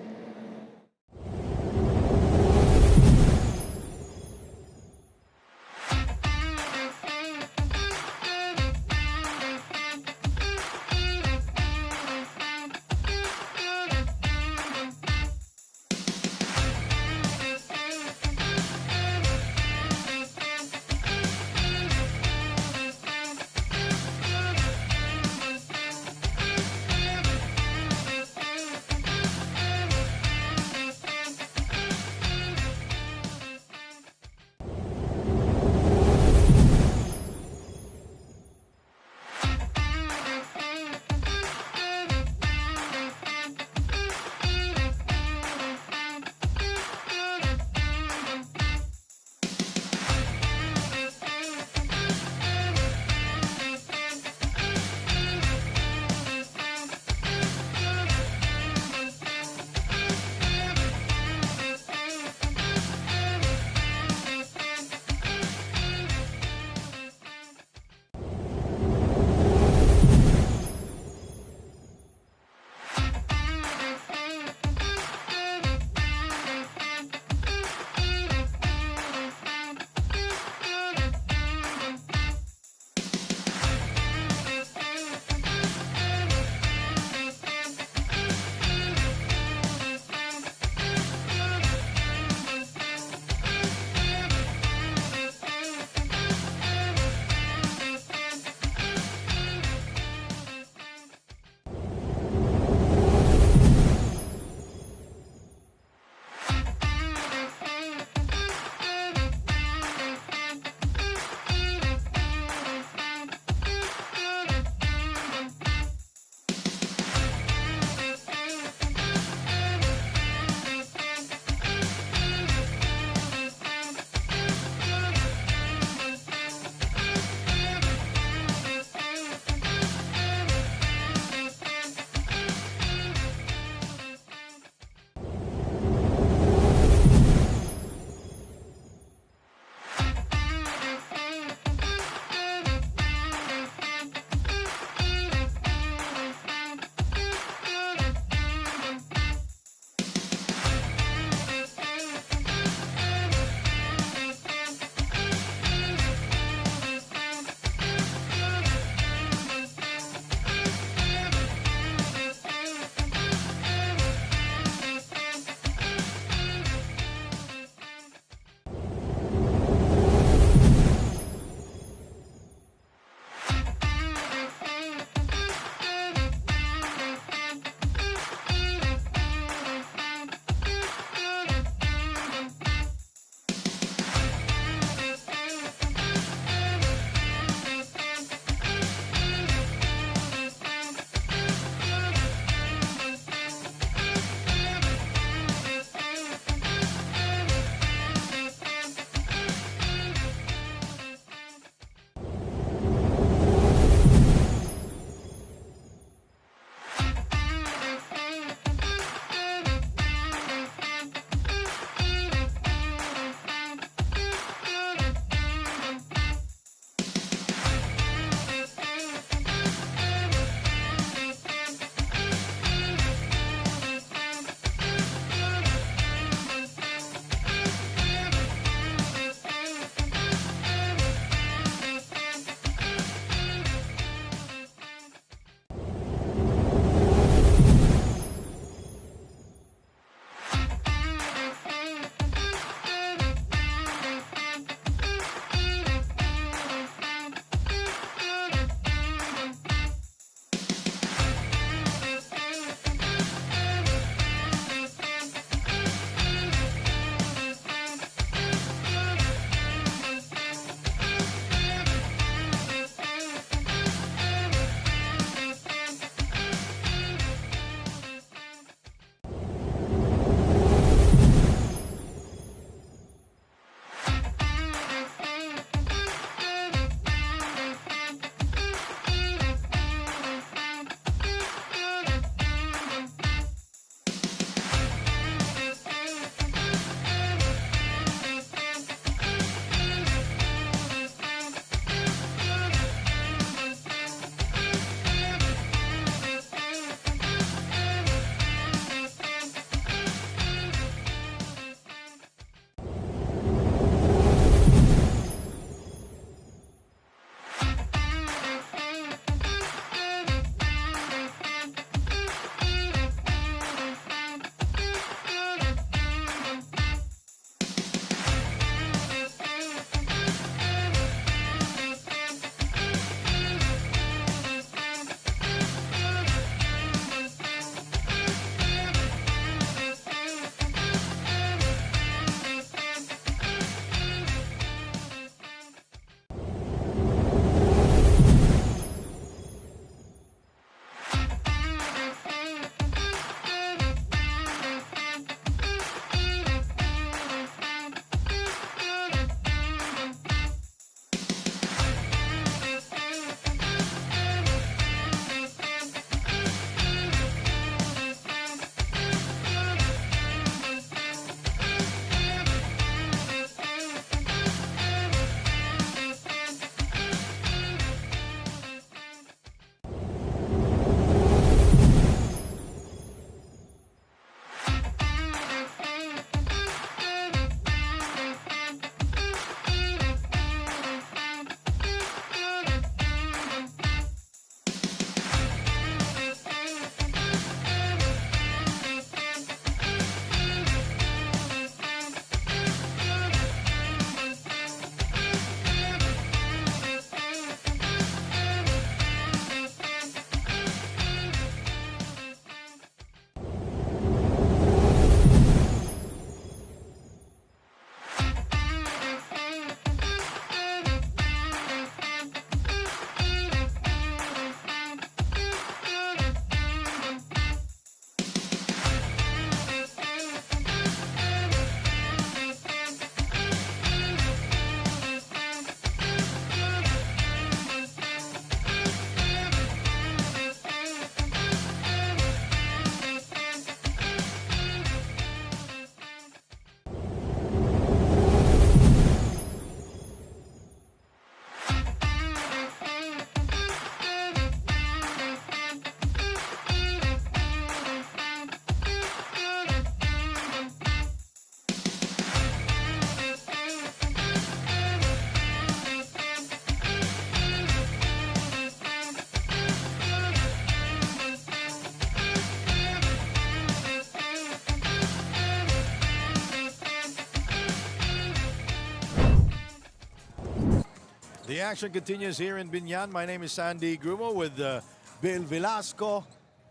The action continues here in Biñan. My name is Sandy Grumo with Bill Velasco.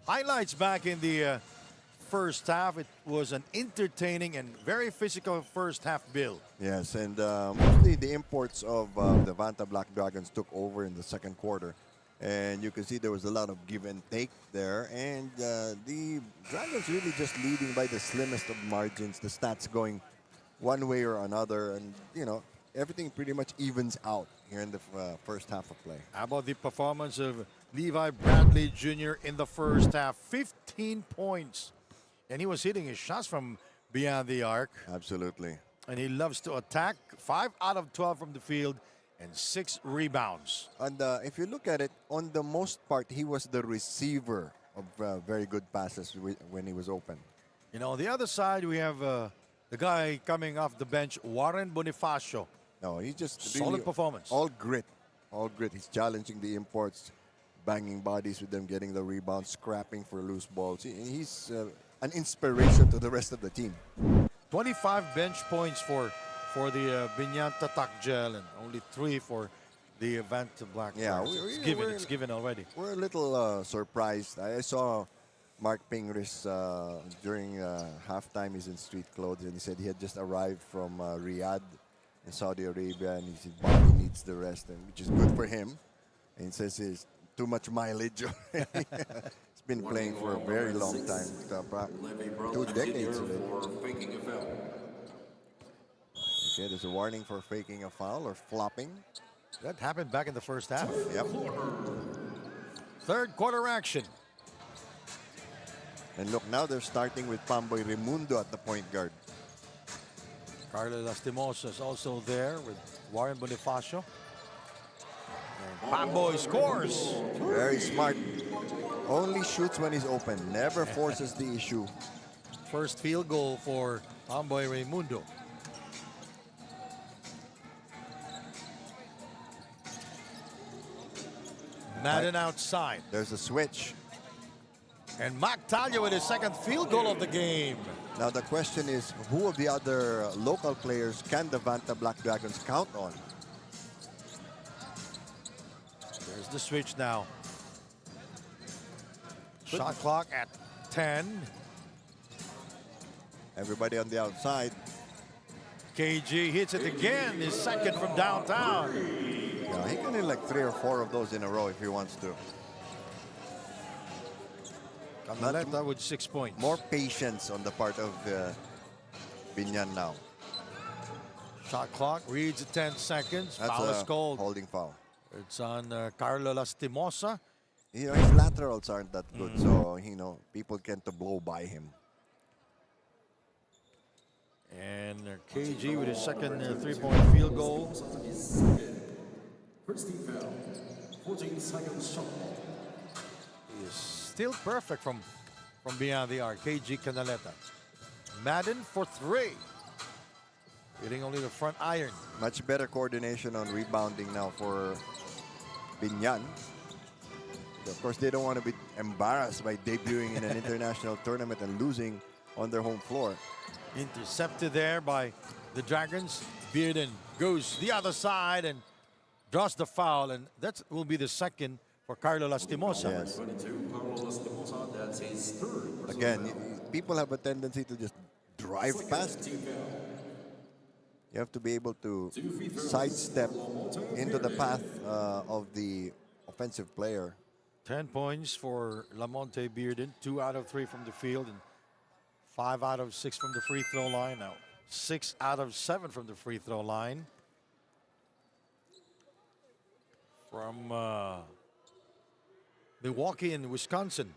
Highlights back in the first half. It was an entertaining and very physical first half, Bill. Yes, and mostly the imports of the Vanta Black Dragons took over in the second quarter. And you can see there was a lot of give and take there. And the Dragons really just leading by the slimmest of margins. The stats going one way or another. And, you know, everything pretty much evens out here in the first half of play. How about the performance of Levi Bradley Jr. in the first half? 15 points. And he was hitting his shots from beyond the arc. Absolutely. And he loves to attack. 5 out of 12 from the field and 6 rebounds. And if you look at it, on the most part, he was the receiver of very good passes when he was open. You know, on the other side, we have the guy coming off the bench, Warren Bonifacio. No, he's just Solid really performance. All grit. All grit. He's challenging the imports, banging bodies with them, getting the rebounds, scrapping for loose balls. He's an inspiration to the rest of the team. 25 bench points for the Biñan Tatak Gel and only 3 for the Vanta Black. Yeah, it's given already. We're a little surprised. I saw Mark Pingris during halftime. He's in street clothes, and he said he had just arrived from Riyadh in Saudi Arabia, and his body needs the rest, and which is good for him. And he says he's too much mileage. He's been playing for a very long time, 2 decades of it. Okay, there's a warning for faking a foul or flopping. That happened back in the first half. Yep. Third quarter action. And look, now they're starting with Pamboy Raimundo at the point guard. Carlo Lastimosa is also there with Warren Bonifacio. And Pamboy scores. Very smart. Only shoots when he's open. Never forces the issue. First field goal for Pamboy Raimundo. Madden outside. There's a switch. And Mac Talia with his second field goal of the game. Now the question is, who of the other local players can the Vanta Black Dragons count on? There's the switch now. Shot clock at 10. Everybody on the outside. KG hits it again, his second from downtown. Yeah, he can hit like 3 or 4 of those in a row if he wants to. Canaleta with 6 points. More patience on the part of Biñan now. Shot clock reads at 10 seconds. That's Foul is a called. holding foul. It's on Carlo Lastimosa. You know, his laterals aren't that good, so, you know, people tend to blow by him. And KG with his second 3-point field goal. First team foul. 14 seconds shot. He is still perfect from beyond the arc. KG Canaleta. Madden for 3. Hitting only the front iron. Much better coordination on rebounding now for Biñan. Of course, they don't want to be embarrassed by debuting in an international tournament and losing on their home floor. Intercepted there by the Dragons. Bearden goes the other side and draws the foul, and that will be the second for Carlo Lastimosa. Yes. 22, Carlo Lastimosa, that's his third. Again, people have a tendency to just drive past. You have to be able to sidestep into the path of the offensive player. 10 points for Lamonte Bearden. 2 out of 3 from the field and 5 out of 6 from the free throw line. Now 6 out of 7 from the free throw line. From Milwaukee and Wisconsin.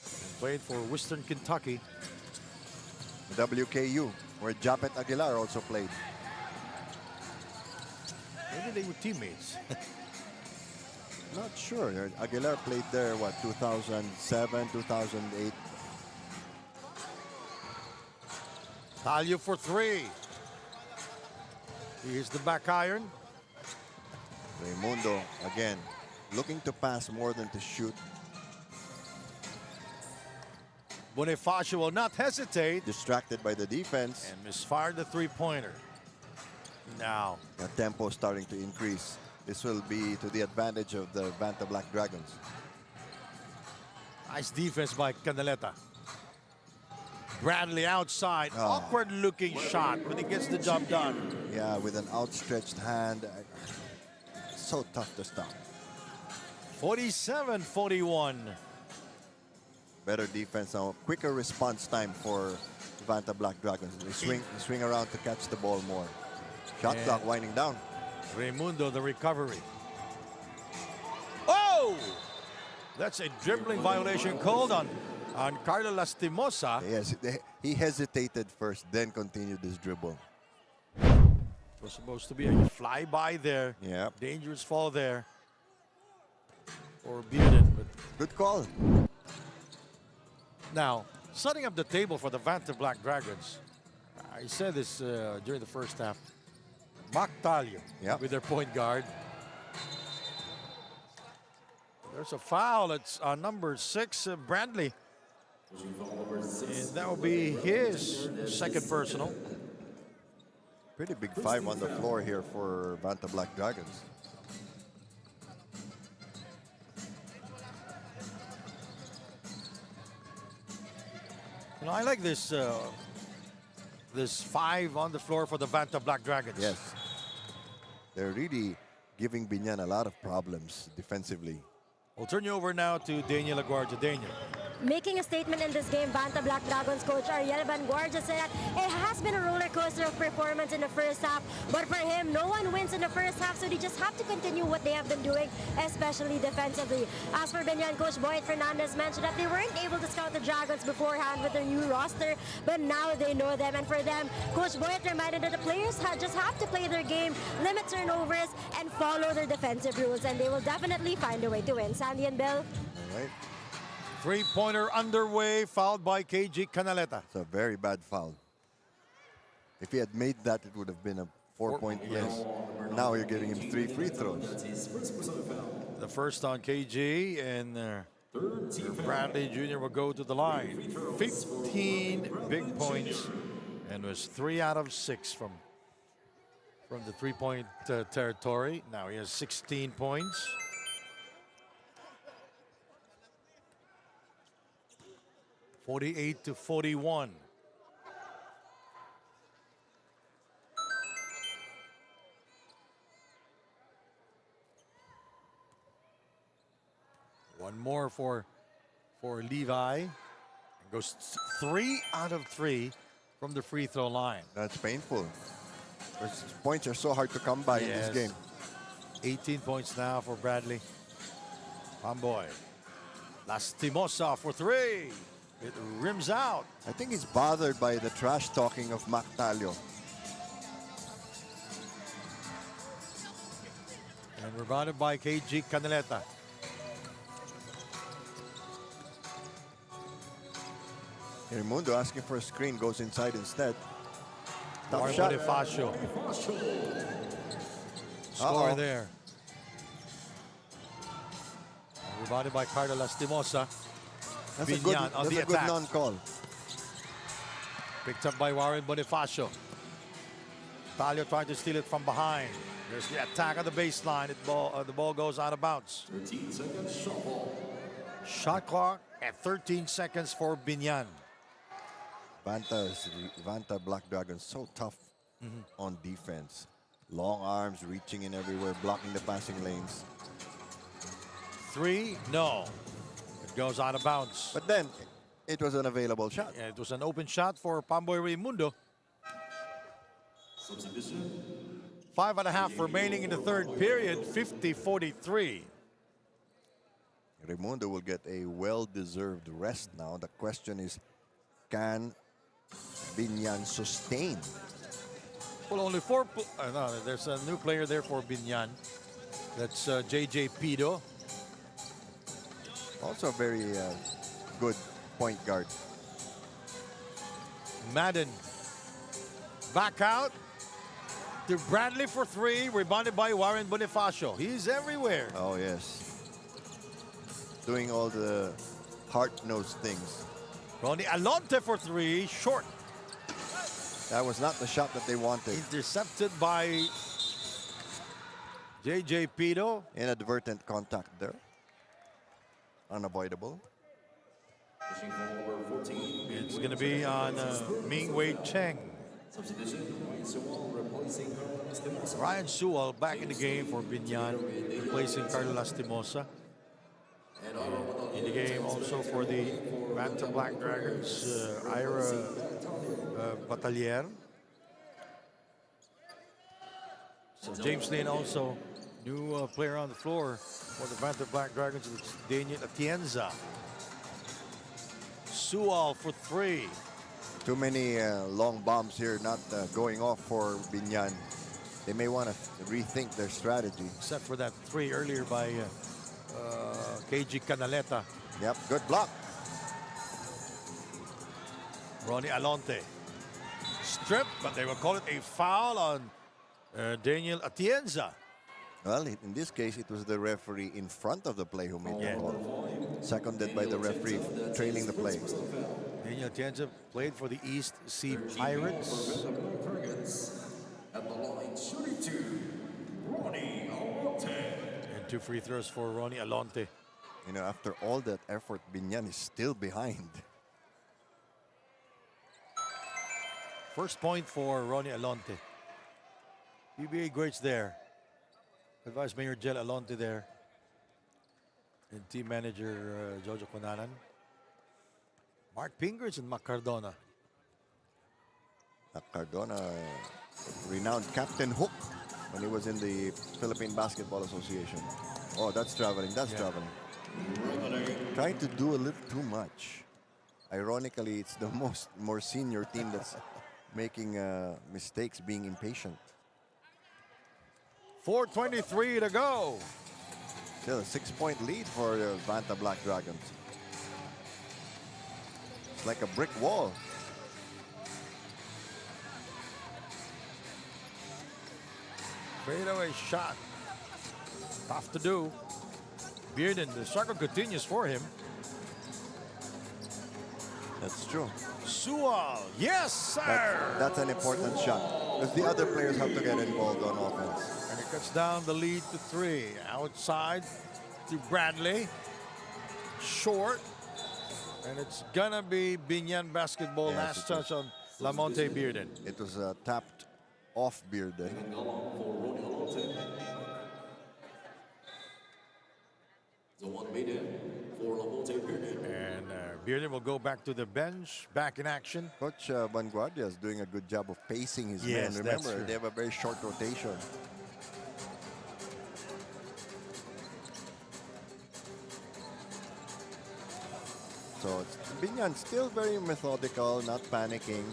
And played for Western Kentucky. WKU, where Japet Aguilar also played. Maybe they were teammates. Not sure. Aguilar played there, what, 2007, 2008. Talio for 3. Here's the back iron. Raimundo, again, looking to pass more than to shoot. Bonifacio will not hesitate Distracted by the defense. and misfired the 3-pointer. Now, The tempo starting to increase. This will be to the advantage of the Vanta Black Dragons. nice defense by Canaleta. Bradley outside. Awkward looking shot, but he gets the job done. Yeah, with an outstretched hand. So tough to stop. 47-41. Better defense now. Quicker response time for Vanta Black Dragons. They swing around to catch the ball more. Shot And clock winding down. Raimundo, the recovery. Oh! That's a dribbling violation called on Carlo Lastimosa. Yes, he hesitated first, then continued his dribble. It was supposed to be a flyby there. Yeah. Dangerous fall there for Biñan. But Good call. now, setting up the table for the Vanta Black Dragons. I said this during the first half. Mactalio with their point guard. There's a foul. It's number 6, Bradley. And that will be his second personal. Pretty big 5 on the floor here for Vanta Black Dragons. You know, I like this this 5 on the floor for the Vanta Black Dragons. Yes. They're really giving Biñan a lot of problems defensively. We'll turn you over now to Daniel Aguardia. Daniel. Making a statement in this game, Vanta Black Dragons coach Ariel Vanguardia said that it has been a roller coaster of performance in the first half, but for him, no one wins in the first half, so they just have to continue what they have been doing, especially defensively. As for Biñan, Coach Boyd Fernandez mentioned that they weren't able to scout the Dragons beforehand with their new roster, but now they know them, and for them, Coach Boyd reminded that the players just have to play their game, limit turnovers, and follow their defensive rules, and they will definitely find a way to win. Sandy and Bill. All right. Three-pointer underway, fouled by KG Canaleta. It's a very bad foul. If he had made that, it would have been a 4-point win. Yes. Now you're giving him 3 free throws. The first on KG, and Bradley Jr. will go to the line. 15 big points, and was 3 out of 6 from the three-point territory. Now he has 16 points. (48-41). One more for Levi. It goes 3 out of 3 from the free throw line. That's painful. Those points are so hard to come by in this game. 18 points now for Bradley. Pamboy. Lastimosa for 3. It rims out. I think he's bothered by the trash talking of Mactalio. And rebounded by KG Canaleta. Raimundo asking for a screen, goes inside instead. Tough Warren shot. Bonifacio. Score there. Rebounded by Carlo Lastimosa. That's Biñan on the a good attack. non-call. Picked up by Warren Bonifacio. Talio trying to steal it from behind. There's the attack on the baseline. The ball goes out of bounds. 13 seconds shot ball. Shot clock at 13 seconds for Biñan. Vanta Black Dragons so tough on defense. Long arms, reaching in everywhere, blocking the passing lanes. 3, no. It goes out of bounds. But then, it was an available shot. Yeah, it was an open shot for Pamboy Raimundo. Substitution. 5.5 remaining in the third period, 50-43. Raimundo will get a well-deserved rest now. The question is, can Biñan sustain? Well, only 4. No, there's a new player there for Biñan. That's JJ Pido. Also a very good point guard. Madden. Back out to Bradley for 3. Rebounded by Warren Bonifacio. He's everywhere. Oh, yes. Doing all the hard-nosed things. Ronnie Alonte for 3. Short. That was not the shot that they wanted. Intercepted by J.J. Pito. Inadvertent contact there. Unavoidable. Pushing for number 14. It's going to be on Ming Wei Cheng. Substitution, Ryan Sewell replacing Carlos Lastimosa. Ryan Sewell back in the game for Biñan, replacing Carlos Lastimosa. In the game also for the Banter Black Dragons, Ira Batalier. So James Lin also, new player on the floor for the Banter Black Dragons. It's Daniel Atienza. Sewell for three. Too many long bombs here not going off for Biñan. They may want to rethink their strategy. Except for that three earlier by KG Canaleta. Yep, good block. Ronnie Alonte. Strip, but they will call it a foul on Daniel Atienza. Well, in this case, it was the referee in front of the play who made Yeah. the call. Seconded by the referee trailing the play. Daniel Atienza played for the East Sea Pirates. At the line, shooting two, Ronnie Alonte. And two free throws for Ronnie Alonte. You know, after all that effort, Biñan is still behind. First point for Ronnie Alonte. PBA greats there. Advice Mayor Jel Alonte there. And team manager Jojo Conanan. Mark Pingers and Mac Cardona. Cardona, renowned Captain Hook when he was in the Philippine Basketball Association. Oh, that's traveling, that's traveling. Trying to do a little too much. Ironically, it's the more senior team that's making mistakes, being impatient. 4:23 to go. Still a 6-point lead for the Banta Black Dragons. It's like a brick wall. Fadeaway shot. Tough to do. Bearden, the struggle continues for him. That's true. Sewell, yes, sir! That's an important shot. Because the other players have to get involved on offense. And it cuts down the lead to three. Outside to Bradley. Short. And it's gonna be Biñan basketball. Yes, Last touch on Lamonte Bearden. It was tapped off Bearden. The one made in for Lamonte Bearden. And Bearden will go back to the bench, back in action. Coach Vanguardia is doing a good job of pacing his Yes, men. that's Remember, true. they have a very short rotation. So Biñan still very methodical, not panicking.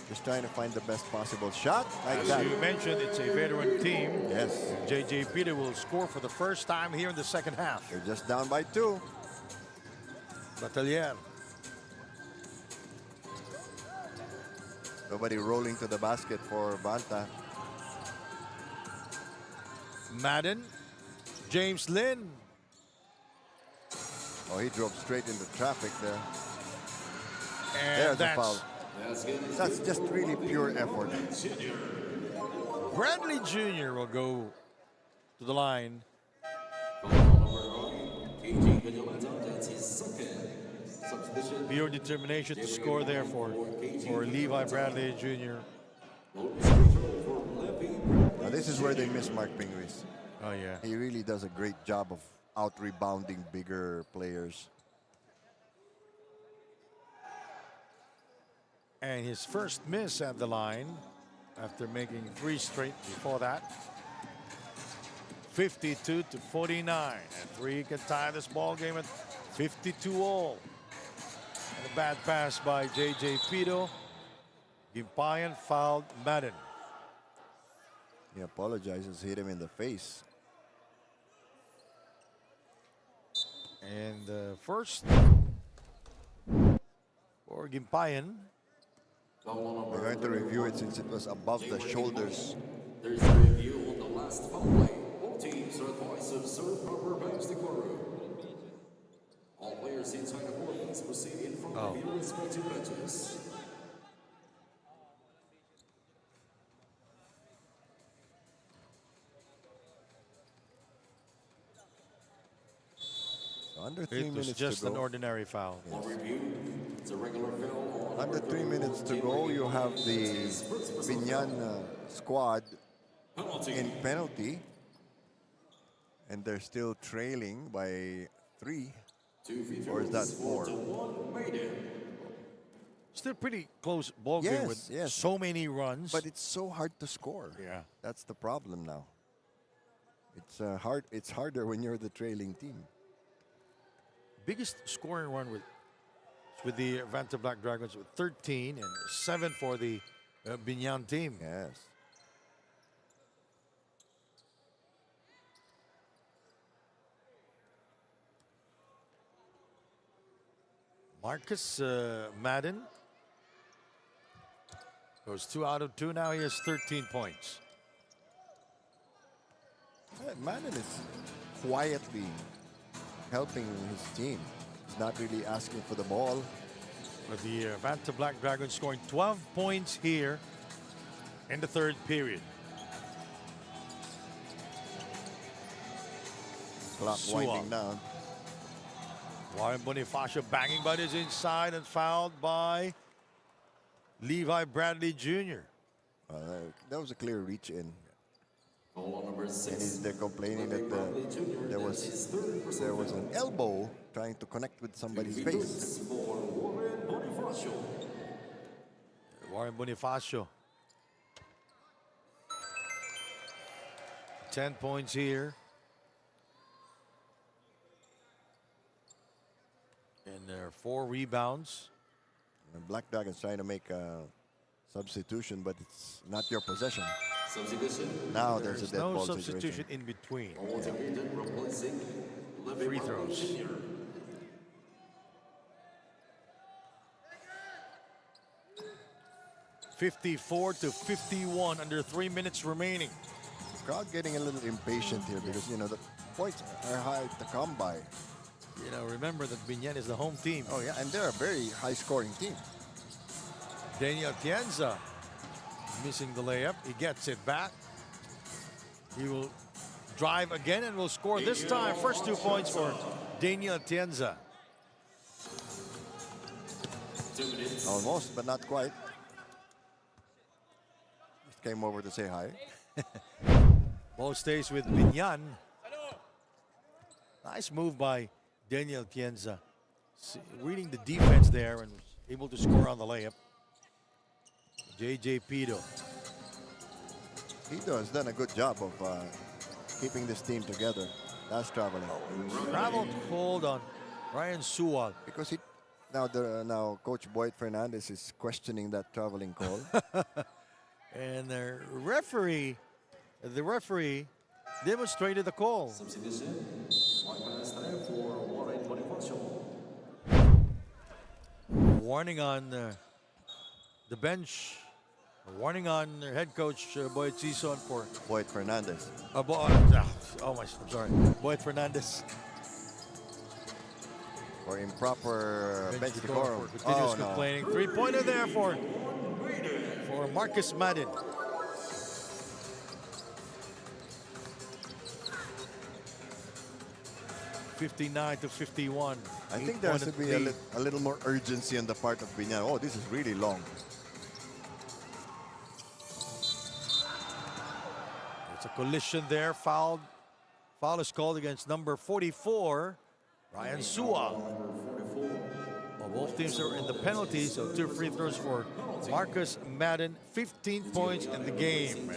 Just trying to find the best possible shot like As that. you mentioned, it's a veteran team. Yes, J.J. Peter will score for the first time here in the second half. they're just down by 2. Batalier. Nobody rolling to the basket for Banta. Madden. James Lin. Oh, he drove straight into traffic there. And There's a that's foul. That's just really pure effort. Bradley Jr. will go to the line. KG Canaleta, that's his second substitution. Pure determination to score there for Levi Bradley Jr. Now, this is where they miss Mark Pingris. Oh, yeah. He really does a great job of out-rebounding bigger players. And his first miss at the line after making 3 straight before that. 52 to 49. And 3 can tie this ball game at 52 all. And a bad pass by J.J. Pito. Gimpayan fouled Madden. He apologizes, hit him in the face. And first for Gimpayan. We're going to review it since it was above the shoulders. There's a review on the last foul play. Both teams are advised to observe proper bench decorum. All players inside the court, please proceed in front of your respective benches. Under 3 It was minutes just to an go. ordinary foul. On review, it's a regular foul on Under number 3 minutes to go, you have the Biñan squad penalty. in penalty. And they're still trailing by 3. 2 free Or is that throws, 4? 4-1 Maiden. Still pretty close ball game with Yes. so many runs. But it's so hard to score. yeah. That's the problem now. It's hard. It's harder when you're the trailing team. Biggest scoring run with the Vanta Black Dragons with 13 and 7 for the Biñan team. Yes. Marcus Madden goes 2 out of 2. Now he has 13 points. Madden is quietly helping his team. He's not really asking for the ball. With the Vanta Black Dragons scoring 12 points here in the third period. Clock Sual. winding down. Warren Bonifacio banging but is inside and fouled by Levi Bradley Jr. That was a clear reach in. Foul on number 6. They're complaining that Bradley Jr. there That's his third personal there was an foul. elbow trying to connect with somebody's Free face. throws for Warren Bonifacio. Warren Bonifacio. 10 points here. And there are 4 rebounds. And Black Dragons trying to make a substitution, but it's not your possession. Substitution. Now there's a There's dead no ball substitution situation. in between. Walter Payton replacing Levi Free Bradley throws. Jr. (54-51) under 3 minutes remaining. Crowd getting a little impatient here because the points are hard to come by. You know, remember that Biñan is the home team. Oh yeah, and they're a very high-scoring team. Daniel Tienza missing the layup. He gets it back. He will drive again and will score this time. First 2 points for Daniel Tienza. 2 minutes. Almost, but not quite. Just came over to say hi. Ball stays with Biñan. Nice move by Daniel Tienza. Reading the defense there and able to score on the layup. J.J. Pito. Pito has done a good job of keeping this team together. That's traveling. Traveled hold on Ryan Sual. Because now Coach Boyd Fernandez is questioning that traveling call. And the referee demonstrated the call. Substitution. 1 minute time for Warren Bonifacio. Warning on the bench. A warning on their head coach Boyd Sison for Boyd Fernandez. I'm sorry, Boyd Fernandez. For improper bench decorum. Continues Oh, no. complaining. 3-pointer there for Marcus Madden. (59-51). I think there has to be a little more urgency on the part of Biñan. Oh, this is really long. It's a collision there. Foul is called against number 44, Ryan Sual. Well, both teams are in the penalty, so 2 free throws for Marcus Madden. 15 points in the game.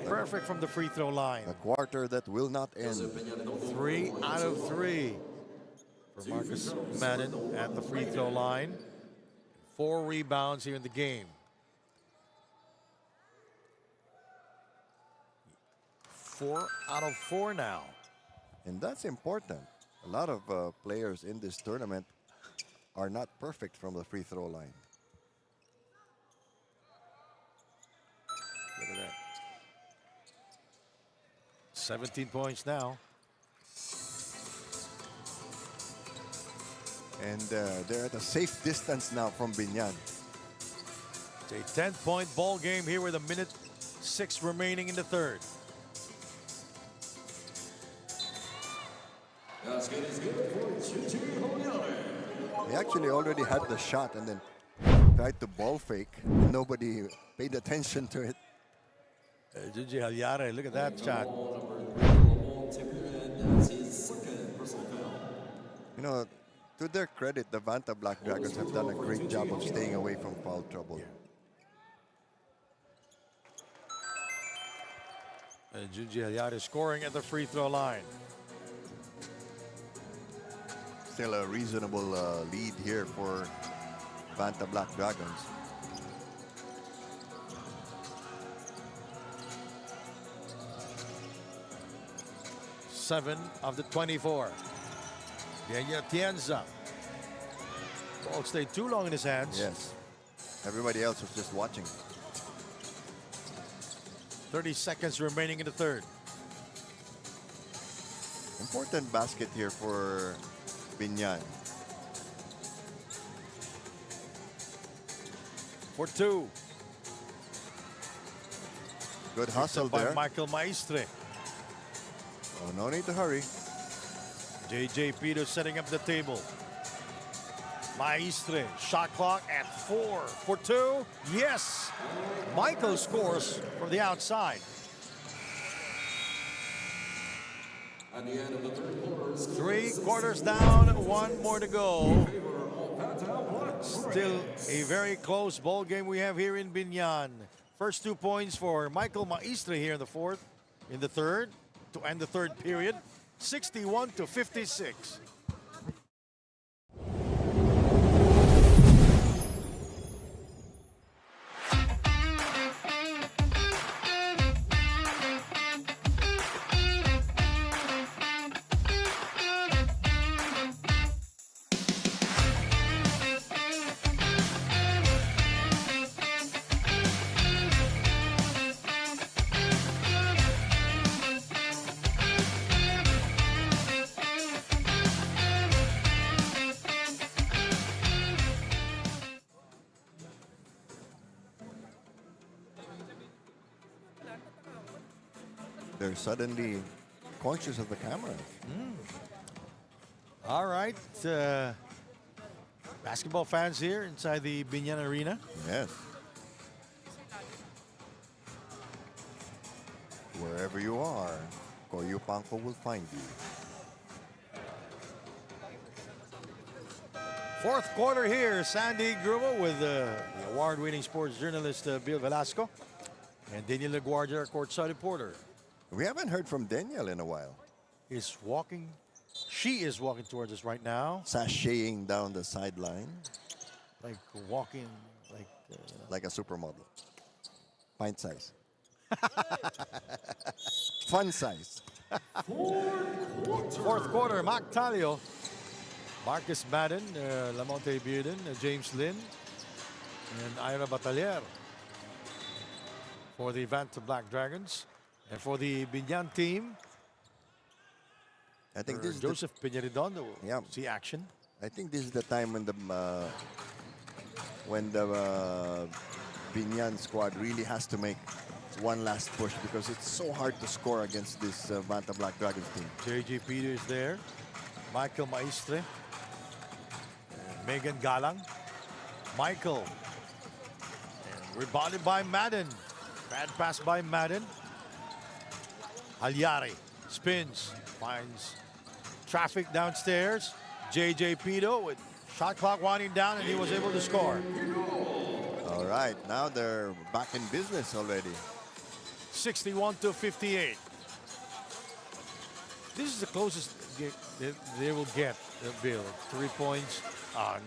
Perfect from the free throw line. A quarter that will not end. 3 out of 3 for Marcus Madden at the free throw line. 4 rebounds here in the game. 4 out of 4 now. And that's important. A lot of players in this tournament are not perfect from the free throw line. Look at that. 17 points now. And they're at a safe distance now from Biñan. It's a 10-point ball game here with 1:06 remaining in the third. Basket is good for Gigi Holiane. He actually already had the shot and then tried to ball fake. Nobody paid attention to it. Gigi Haliare, look at that shot. That's his second personal foul. You know, to their credit, the Vanta Black Dragons have done a great job of staying away from foul trouble. Gigi Haliare scoring at the free throw line. Still a reasonable lead here for Vanta Black Dragons. Seven of the 24. Biñan Tienza. Ball stayed too long in his hands. Yes. Everybody else was just watching. 30 seconds remaining in the third. Important basket here for Biñan. For two. Good hustle By there. Michael Maestre. Oh, no need to hurry. JJ Peter setting up the table. Maestre, shot clock at 4 for two. Yes! Michael scores from the outside. At the end of the third quarter, 3 quarters down, 1 more to go. Still a very close ball game we have here in Biñan. First 2 points for Michael Maestre here in the third, to end the third period. 61-56. They're suddenly conscious of the camera. All right. Basketball fans here inside the Biñan Arena. Yes. Wherever you are, Koyu Panko will find you. Fourth quarter here. Sandy Grumo with the award-winning sports journalist Bill Velasco and Daniel LaGuardia, our courtside reporter. We haven't heard from Daniel in a while. She is walking towards us right now. Sashaying down the sideline Like walking, like a supermodel. Pint size. Fun size. fourth quarter. Mac Talio, Marcus Madden, Lamonte Bearden, James Lynn, and Ira Batalier for the Vanta Black Dragons. And for the Biñan team, I think this is the, Joseph Peñaridondo will Yeah. see action. I think this is the time when the Biñan squad really has to make one last push because it's so hard to score against this Vanta Black Dragons team. JJ Peter is there. Michael Maestre. And Megan Galang. Michael. And rebounded by Madden. Bad pass by Madden. Haliare spins, finds traffic downstairs. JJ Pito with shot clock winding down, and he was able to score. All right, now they're back in business already. 61-58. This is the closest they will get, Bill. 3 points on.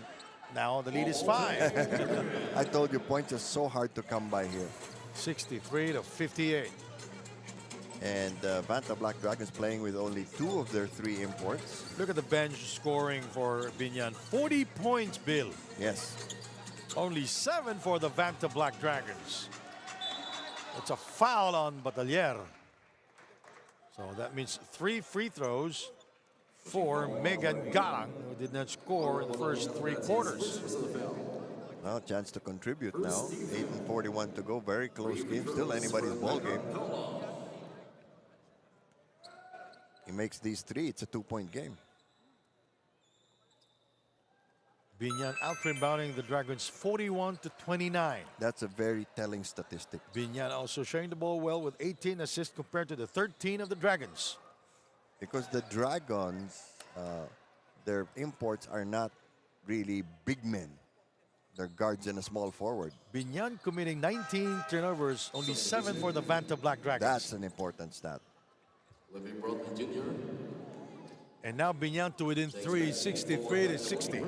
Now the lead is 5. I told you, points are so hard to come by here. 63-58. And Vanta Black Dragons playing with only 2 of their 3 imports. Look at the bench scoring for Biñan. 40 points, Bill. Yes. Only 7 for the Vanta Black Dragons. It's a foul on Batalier. So that means 3 free throws for Megan Galang, who did not score in the first 3 quarters. Now a chance to contribute now. 8:41 to go. Very close game. Still anybody's ball game. He makes these 3. It's a 2-point game. Biñan out-rebounding the Dragons 41-29. That's a very telling statistic. Biñan also sharing the ball well with 18 assists compared to the 13 of the Dragons. Because the Dragons, their imports are not really big men. They're guards and a small forward. Biñan committing 19 turnovers, only 7 for the Vanta Black Dragons. That's an important stat. Living Broughton Jr. And now Biñan to within 3, 63-60.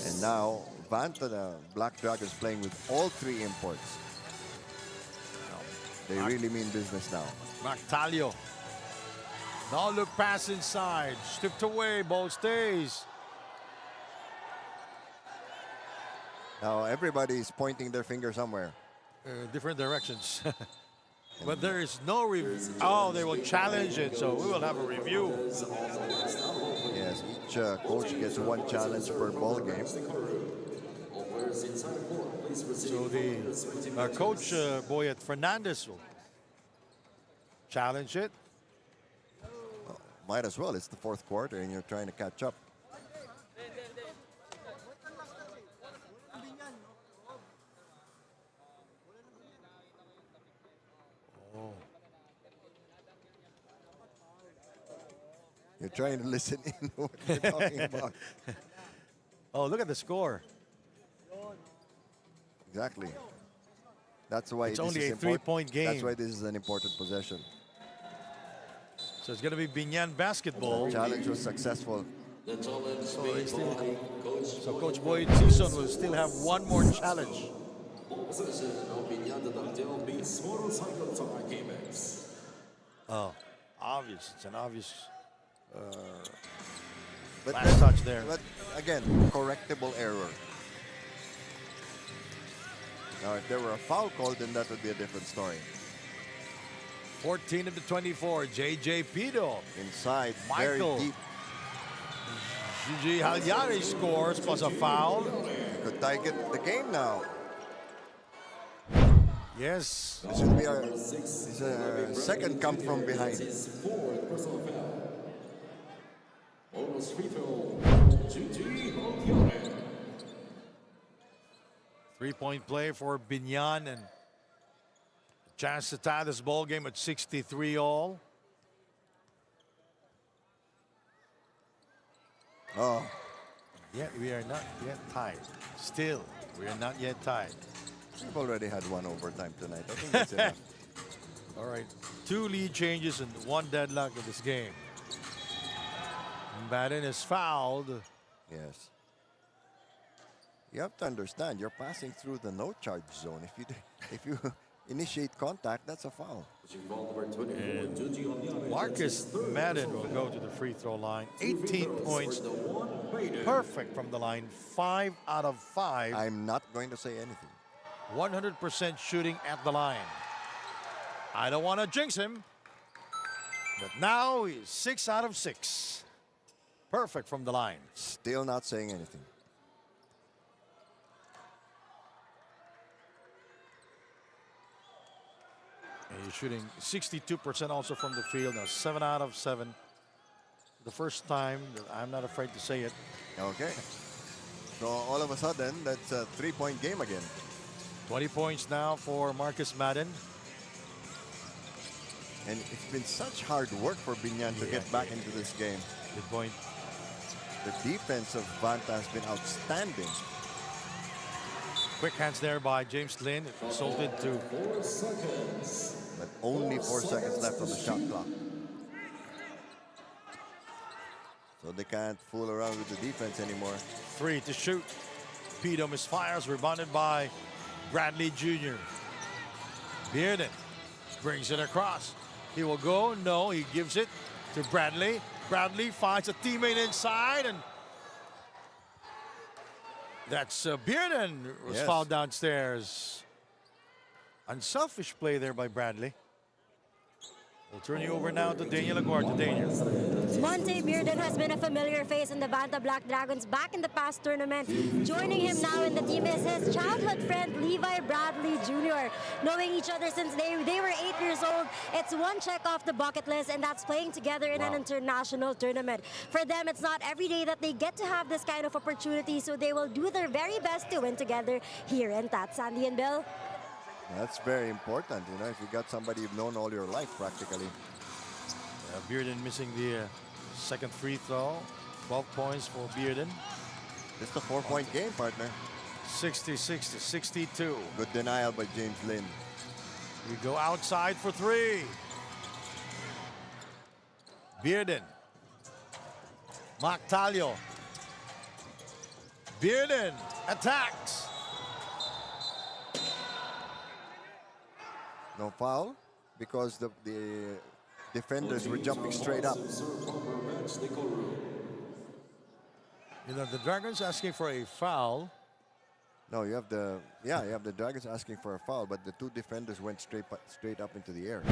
And now, Vanta, the Black Dragons, playing with all 3 imports. They really mean business now. Mactalio. Now look pass inside. Stripped away. Ball stays. Now everybody's pointing their finger somewhere. Different directions. But there is no review. Oh, they will challenge it. So we will have a review. Yes, each coach gets 1 challenge per ball game. So the coach Boyet Fernandez will challenge it. Might as well. It's the 4th quarter and you're trying to catch up. You're trying to listen in what we're talking about. Oh, look at the score. Exactly. That's why It's this only is a important. 3-point game. That's why this is an important possession. So it's going to be Biñan basketball. Challenge was successful. The challenge made by Coach So Coach Boyd Season will still have 1 more challenge. Possession of Biñan Tactile beats Motorcycle Tire KMX. Oh, obvious. It's an obvious But last touch there. But again, correctable error. Now, if there were a foul call, then that would be a different story. 14 of the 24. J.J. Pito. Inside, Michael. very deep. Gigi Halyari scores plus a foul. Could tie the game now. Yes. This will be our second come from behind. His 4th personal foul. Bonus free throw. Gigi Halyari. 3-point play for Biñan and chance to tie this ball game at 63 all. Oh, Yet we are not yet tied. Still, we are not yet tied. we've already had 1 overtime tonight. I think that's enough. All right, 2 lead changes and 1 deadlock in this game. Madden is fouled. Yes. You have to understand, you're passing through the no charge zone. If you initiate contact, that's a foul. Ball number 24, Gigi Halyari. Marcus Madden will go to the free throw line. 18 points, The one Raider. perfect from the line. 5 out of 5. I'm not going to say anything. 100% shooting at the line. I don't want to jinx him, but now he's 6 out of 6. Perfect from the line. Still not saying anything. And he's shooting 62% also from the field. Now 7 out of 7. The first time that I'm not afraid to say it. Okay. So all of a sudden, that's a 3-point game again. 20 points now for Marcus Madden. And it's been such hard work for Biñan to get back into this game. Good point. The defense of Vanta has been outstanding. Quick hands there by James Lynn. It resulted to 4 seconds. But only 4 seconds left on the shot clock. So they can't fool around with the defense anymore. 3 to shoot. Pito misfires, rebounded by Bradley Jr. Bearden brings it across. He will go. No, he gives it to Bradley. Bradley finds a teammate inside, and that's Bearden was Yes. fouled downstairs. Unselfish play there by Bradley. We'll turn you over now to Daniel Aguirre. To Daniel. Monte Bearden has been a familiar face in the Banta Black Dragons back in the past tournament. Joining him now in the team is his childhood friend Levi Bradley Jr. Knowing each other since they were 8 years old, it's one check off the bucket list, and that's playing together in an international tournament. For them, it's not every day that they get to have this kind of opportunity, so they will do their very best to win together here in Tat. Sandy and Bill. That's very important, you know, if you got somebody you've known all your life practically. Bearden missing the second free throw. 12 points for Bearden. It's a 4-point game, partner. 66 to 62. Good denial by James Lin. We go outside for three. Bearden. Mactalio. Bearden attacks. No foul because the defenders were jumping straight up. You know, the Dragons asking for a foul. No, you have the Dragons asking for a foul, but the two defenders went straight up into the air.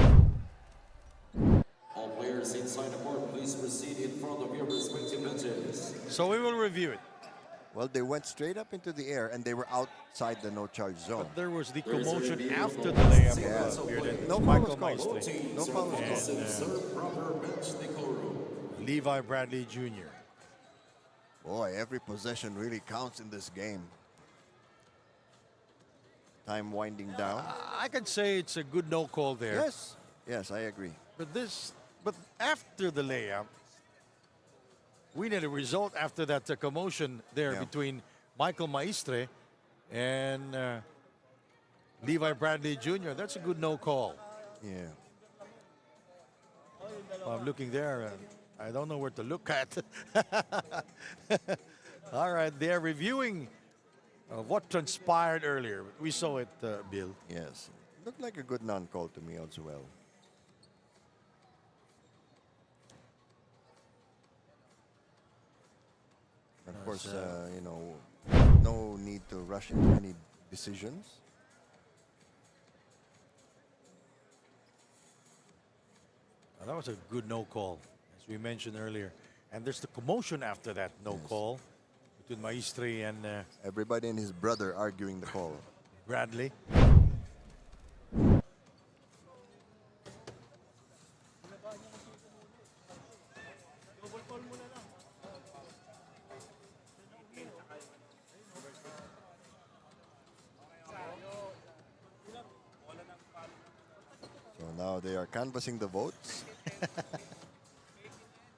All players inside the court, please proceed in front of your respective benches. So we will review it. Well, they went straight up into the air and they were outside the no-charge zone. But there was the commotion after the layup. Bearden. No Michael foul was Maestre. called. No foul was called. Levi Bradley Jr. Boy, every possession really counts in this game. Time winding down. I could say it's a good no call there. Yes, I agree. But after the layup, we need a result after that commotion there between Michael Maestre and Levi Bradley Jr. That's a good no call. Yeah. I'm looking there. I don't know where to look at. All right, they're reviewing what transpired earlier. We saw it, Bill. Yes. Looked like a good non-call to me as well. Of course, you know, no need to rush into any decisions. That was a good no call, as we mentioned earlier. And there's the commotion after that no call between Maestre and Everybody and his brother arguing the call. Bradley. So now they are canvassing the votes.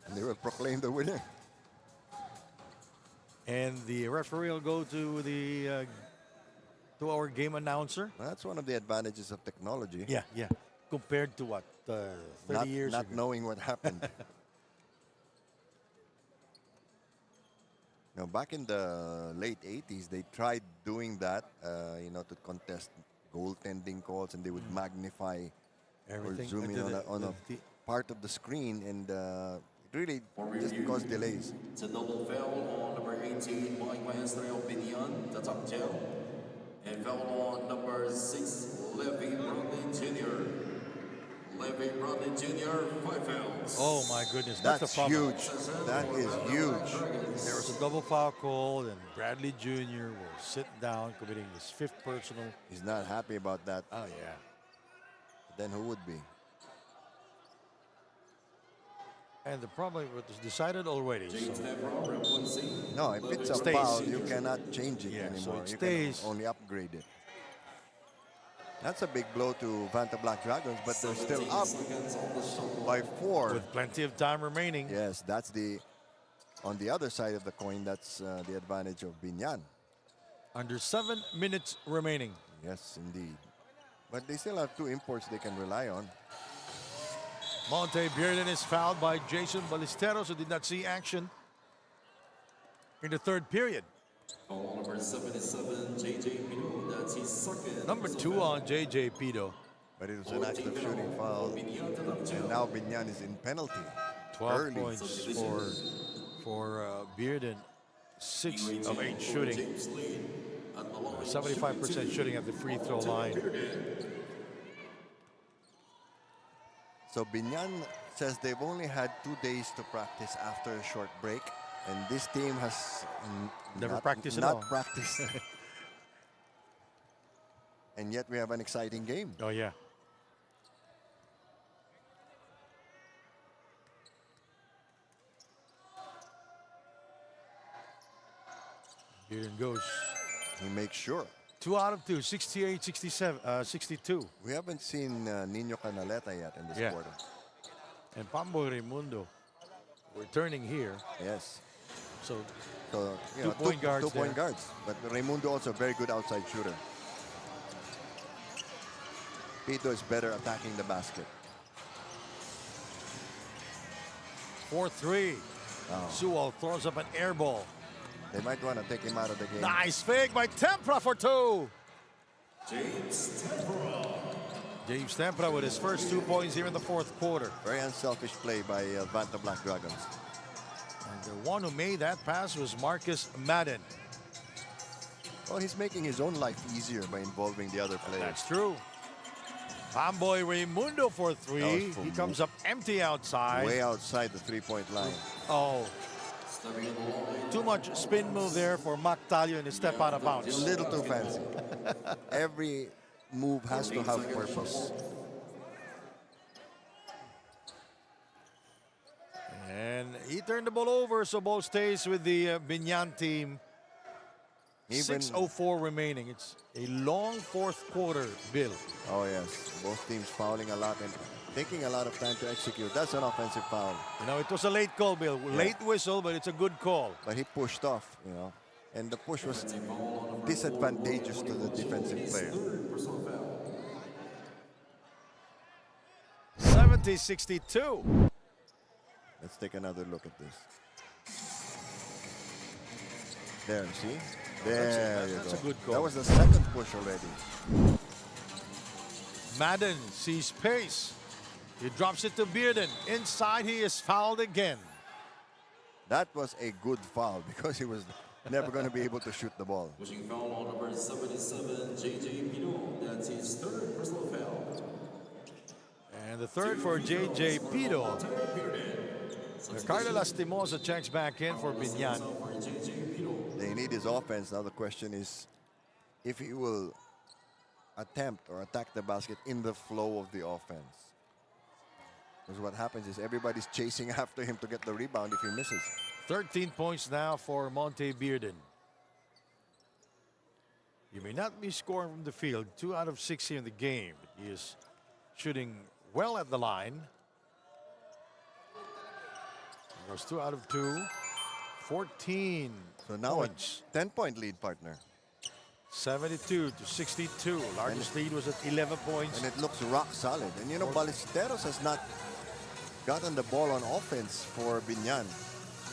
And they will proclaim the winner. And the referee will go to the to our game announcer. That's one of the advantages of technology. Yeah. Compared to what, 30 years not ago. knowing what happened. Now, back in the late 80s, they tried doing that, you know, to contest goaltending calls, and they would magnify Everything or zoom in on a part of the screen, and really just caused delays. It's a double foul on number 18, Mike Maestre of Biñan, the top tail. And foul on number 6, Levy Bradley Jr. Levy Bradley Jr., 5 fouls. Oh my goodness, that's a foul. Huge. That is huge. There was a double foul call, and Bradley Jr. will sit down, committing his 5th personal. He's not happy about that. Oh yeah. Then who would be? And the problem was decided already. So No, if it's a Stays. foul, you cannot change it Yeah, so anymore. it You stays. can only upgrade it. That's a big blow to Vanta Black Dragons, but they're still up by 4. with plenty of time remaining. Yes, that's on the other side of the coin, that's the advantage of Biñan. Under 7 minutes remaining. Yes, indeed. But they still have 2 imports they can rely on. Monte Bearden is fouled by Jason Ballesteros, who did not see action in the 3rd period. Foul number 77, J.J. Pino, that's his second. Number 2 on J.J. Pito. But it was an active shooting foul. And now Biñan is in penalty. 12 Early. points for Bearden. 6 of 8 shooting. 75% shooting at the free throw line. So Biñan says they've only had 2 days to practice after a short break, and this team has Never practiced at not all. practiced. And yet we have an exciting game. Oh, yeah. Bearden goes. He makes sure. 2 out of 2, 68, 67, 62. We haven't seen Nino Canaleta yet in this Yeah. quarter. And Pamboy Raimundo returning here. Yes. So So, you know, 2-point guards 2-point there. guards. But Raimundo also a very good outside shooter. Pito is better attacking the basket. 4-3. Sewell throws up an air ball. They might want to take him out of the game. Nice fake by Tempra for 2. James Tempra with his first 2 points here in the fourth quarter. Very unselfish play by Vanta Black Dragons. And the one who made that pass was Marcus Madden. Well, he's making his own life easier by involving the other players. That's true. Pamboy Raimundo for That 3. was from He comes up empty outside. Way outside the three-point line. Oh. Too much spin move there for Mactalio and a step out of A bounds. little too fancy. Every move has to have purpose. And he turned the ball over, so ball stays with the Biñan team. Even 6:04 remaining. It's a long fourth quarter, Bill. Oh yes, both teams fouling a lot and taking a lot of time to execute. That's an offensive foul. You know, it was a late call, Bill. Late whistle, but it's a good call. But he pushed off, you know. And the push was disadvantageous to the defensive player. 70-62. Let's take another look at this. There, see? There you that's go. a good call. That was the second push already. Madden sees pace. He drops it to Bearden. Inside, he is fouled again. That was a good foul because he was never going to be able to shoot the ball. Pushing foul on number 77, J.J. Pino. That's his third personal foul. And the third for J.J. Pito. Carlo Lastimosa checks back in for Biñan. They need his offense. Now the question is if he will attempt or attack the basket in the flow of the offense. Because what happens is everybody's chasing after him to get the rebound if he misses. 13 points now for Monte Bearden. He may not be scoring from the field. 2 out of 6 here in the game. But he is shooting well at the line. He goes 2 out of 2. 14 So now points. a 10-point lead, partner. 72-62. Largest lead was at 11 points. And it looks rock solid. And you know, Ballesteros has not gotten the ball on offense for Biñan.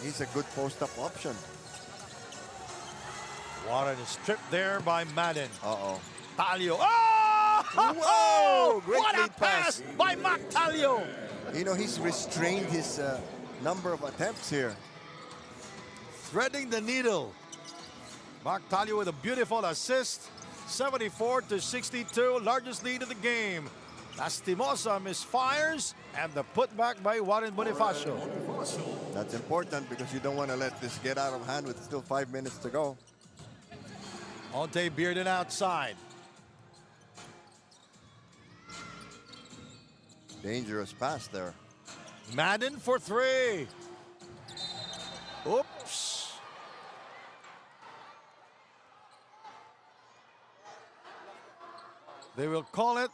He's a good post-up option. Warren is stripped there by Madden. Uh-oh. Talio. Oh! Whoa! Great What a lead pass by Mactalio. You know, he's restrained his number of attempts here. Threading the needle. Mactalio with a beautiful assist. 74-62, largest lead of the game. Lastimosa misfires, and the putback by Warren Bonifacio. That's important because you don't want to let this get out of hand with still 5 minutes to go. Monte Bearden outside. Dangerous pass there. Madden for 3. Oops. They will call it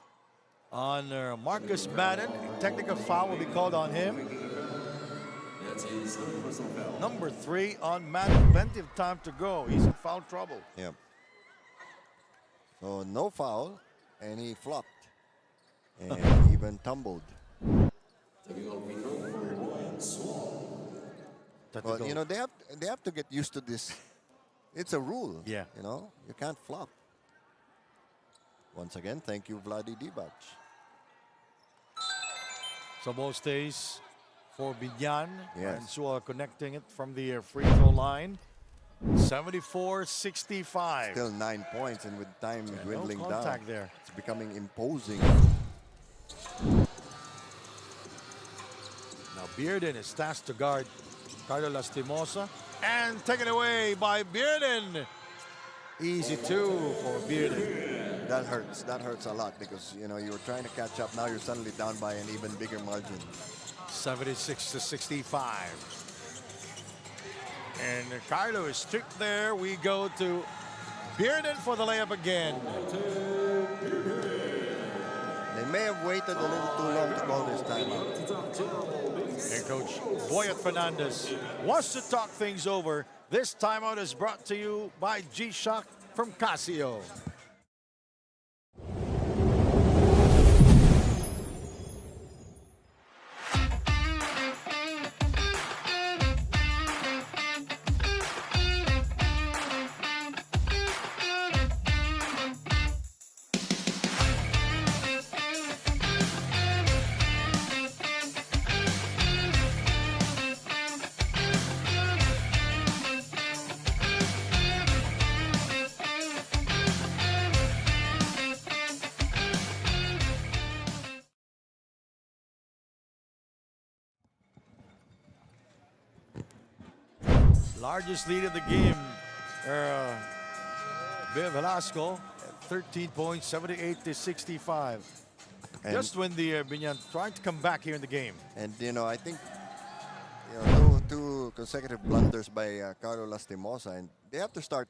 on Marcus Madden. A technical foul will be called on him. That's his third personal foul. Number 3 on Madden. Plenty of time to go. He's in foul trouble. Yep. So no foul, and he flopped. And even tumbled. Technical free throw for Ryan Swan. Well, you know, they have to get used to this. It's a rule. Yeah. You know, you can't flop. Once again, thank you, Vladi Divac. So ball stays for Biñan. Yes. And Sua connecting it from the free throw line. 74-65. Still 9 points, and with time dwindling no down, contact there. it's becoming imposing. Bearden is tasked to guard Carlo Lastimosa. And taken away by Bearden. Easy two for Bearden. That hurts. That hurts a lot because, you know, you were trying to catch up. Now you're suddenly down by an even bigger margin. 76-65. And Carlo is stripped there. We go to Bearden for the layup again. They may have waited a little too long to call this timeout. And Coach Boyet Fernandez wants to talk things over. This timeout is brought to you by G-Shock from Casio. Largest lead of the game. Bill Velasco, 13 points, 78-65. Just when the Biñan trying to come back here in the game. And, you know, I think, you know, two consecutive blunders by Carlo Lastimosa. And they have to start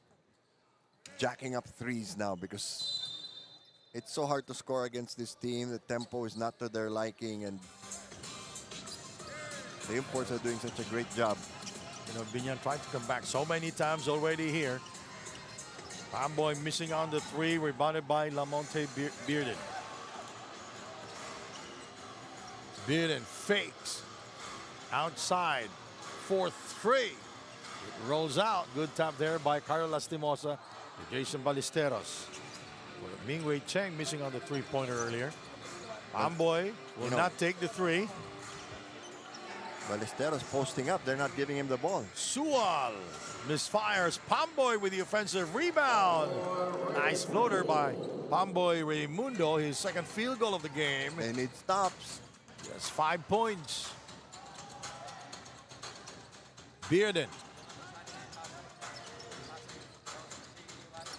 jacking up threes now because it's so hard to score against this team. The tempo is not to their liking. And the imports are doing such a great job. You know, Biñan tried to come back so many times already here. Pamboy missing on the three, rebounded by Lamonte Bearden. Bearden fakes. Outside for three. It rolls out. Good tap there by Carlo Lastimosa to Jason Ballesteros. Well, Mingwei Cheng missing on the three-pointer earlier. Pamboy will not take the three. Ballesteros posting up. They're not giving him the ball. Sual misfires. Pamboy with the offensive rebound. Nice floater by Pamboy Raimundo. His second field goal of the game. They need stops. That's 5 points. Bearden.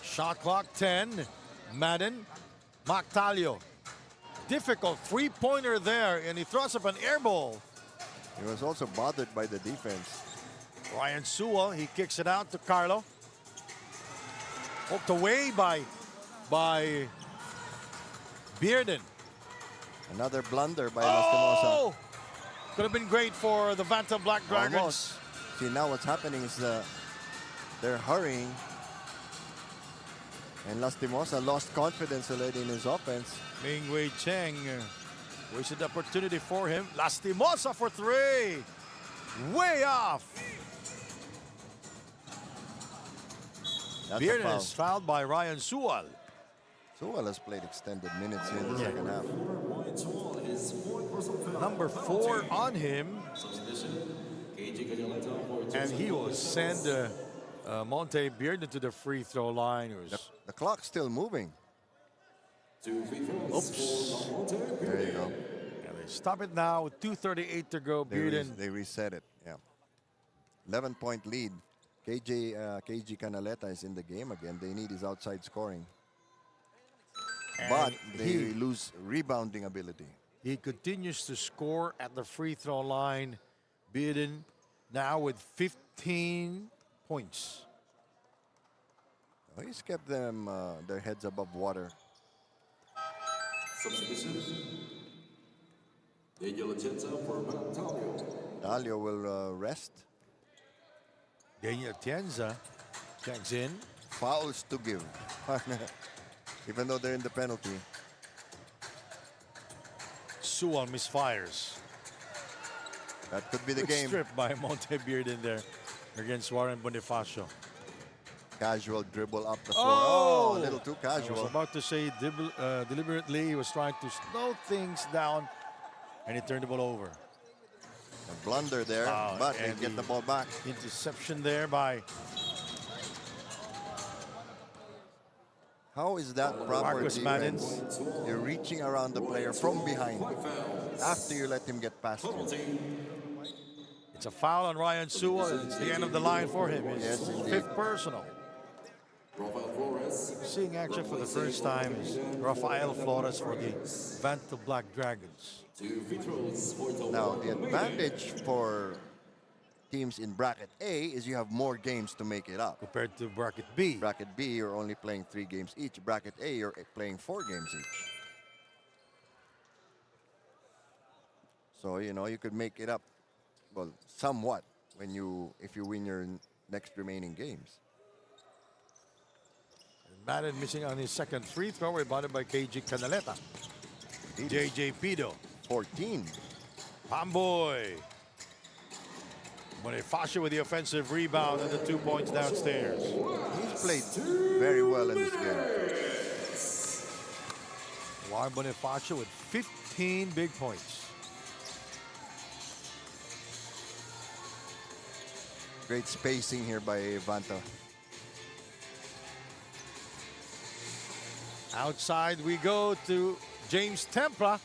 Shot clock 10. Madden. Mactalio. Difficult three-pointer there, and he throws up an air ball. He was also bothered by the defense. Ryan Sewell, he kicks it out to Carlo. Poked away by Bearden. Another blunder by Lastimosa. Could have been great for the Vanta Black Dragons. Almost. See, now what's happening is they're hurrying. And Lastimosa lost confidence already in his offense. Mingwei Cheng wasted opportunity for him. Lastimosa for three. Way off. That's Bearden a foul. is fouled by Ryan Sewell. Sewell has played extended minutes here in the second half. Number 4 on him. And he will send Monte Bearden to the free throw line. The clock's still moving. Oops. There you go. And they stop it now with 2:38 to go. Bearden. They reset it. Yeah. 11-point lead. KG Canaleta is in the game again. They need his outside scoring. But they lose rebounding ability. He continues to score at the free throw line. Bearden now with 15 points. Well, he's kept them their heads above water. Substitution. Daniel Atienza for Mactalio. Dalio will rest. Daniel Atienza checks in. Fouls to give. Even though they're in the penalty. Sewell misfires. That could be the Good game. strip by Monte Bearden there against Warren Bonifacio. Casual dribble up the floor. Oh! Oh, a little too I was casual. about to say deliberately he was trying to slow things down, and he turned the ball over. A blunder there, but they and get the ball back. Interception there by How is that proper Marcus Madden. defense? You're reaching around the player from behind after you let him get past you. It's a foul on Ryan Sewell, and it's the end of the line for him. His Yes, indeed. fifth personal. Rafael Flores. Seeing action for the first time is Rafael Flores for the Vanta Black Dragons. 2 free throws for total. Now, the advantage for teams in bracket A is you have more games to make it up. Compared to bracket B. Bracket B, you're only playing 3 games each. Bracket A, you're playing 4 games each. So, you know, you could make it up, well, somewhat if you win your next remaining games. Madden missing on his second free throw, rebounded by KG Canaleta. JJ Pido. 14. Pamboy. Bonifacio with the offensive rebound and the 2 points downstairs. He's played very well in this game. Juan Bonifacio with 15 big points. Great spacing here by Vanta. Outside we go to James Tempra.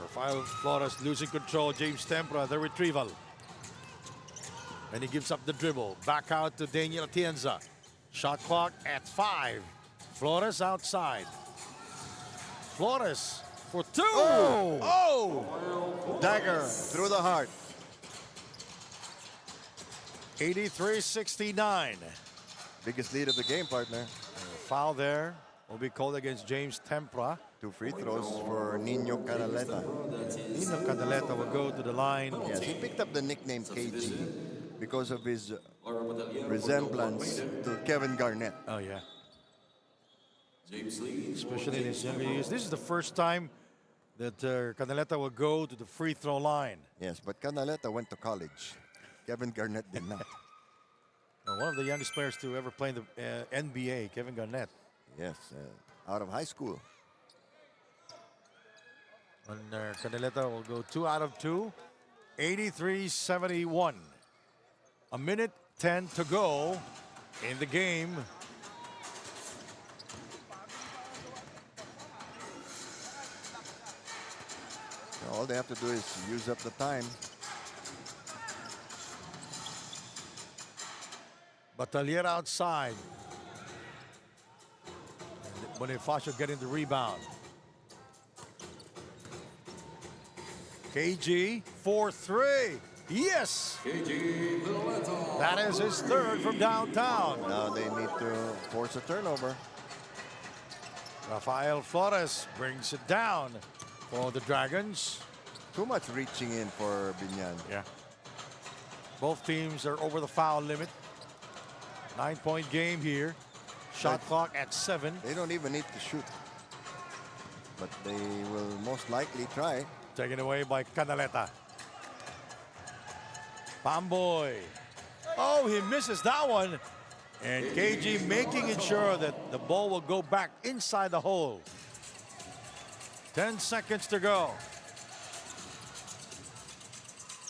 Rafael Flores losing control. James Tempra, the retrieval. And he gives up the dribble. Back out to Daniel Atienza. Shot clock at 5. Flores outside. Flores for 2. Oh! Dagger through the heart. 83-69. Biggest lead of the game, partner. Foul there will be called against James Tempra. 2 free throws for Nino Canaleta. Nino Canaleta will go to the line. Yes, he picked up the nickname KG because of his resemblance to Kevin Garnett. Oh, yeah. James Lee. Especially in his younger years. This is the first time that Canaleta will go to the free throw line. Yes, but Canaleta went to college. Kevin Garnett did not. One of the youngest players to ever play in the NBA, Kevin Garnett. Yes, out of high school. And Canaleta will go 2 out of 2. 83-71. A minute 10 to go in the game. All they have to do is use up the time. Batalier outside. And Bonifacio getting the rebound. KG for 3. Yes! KG Violeta. That is his third from downtown. Now they need to force a turnover. Rafael Flores brings it down for the Dragons. Too much reaching in for Biñan. Yeah. Both teams are over the foul limit. 9-point game here. Shot clock at 7. They don't even need to shoot. But they will most likely try. Taken away by Canaleta. Pamboy. Oh, he misses that one. And KG making it sure that the ball will go back inside the hole. 10 seconds to go.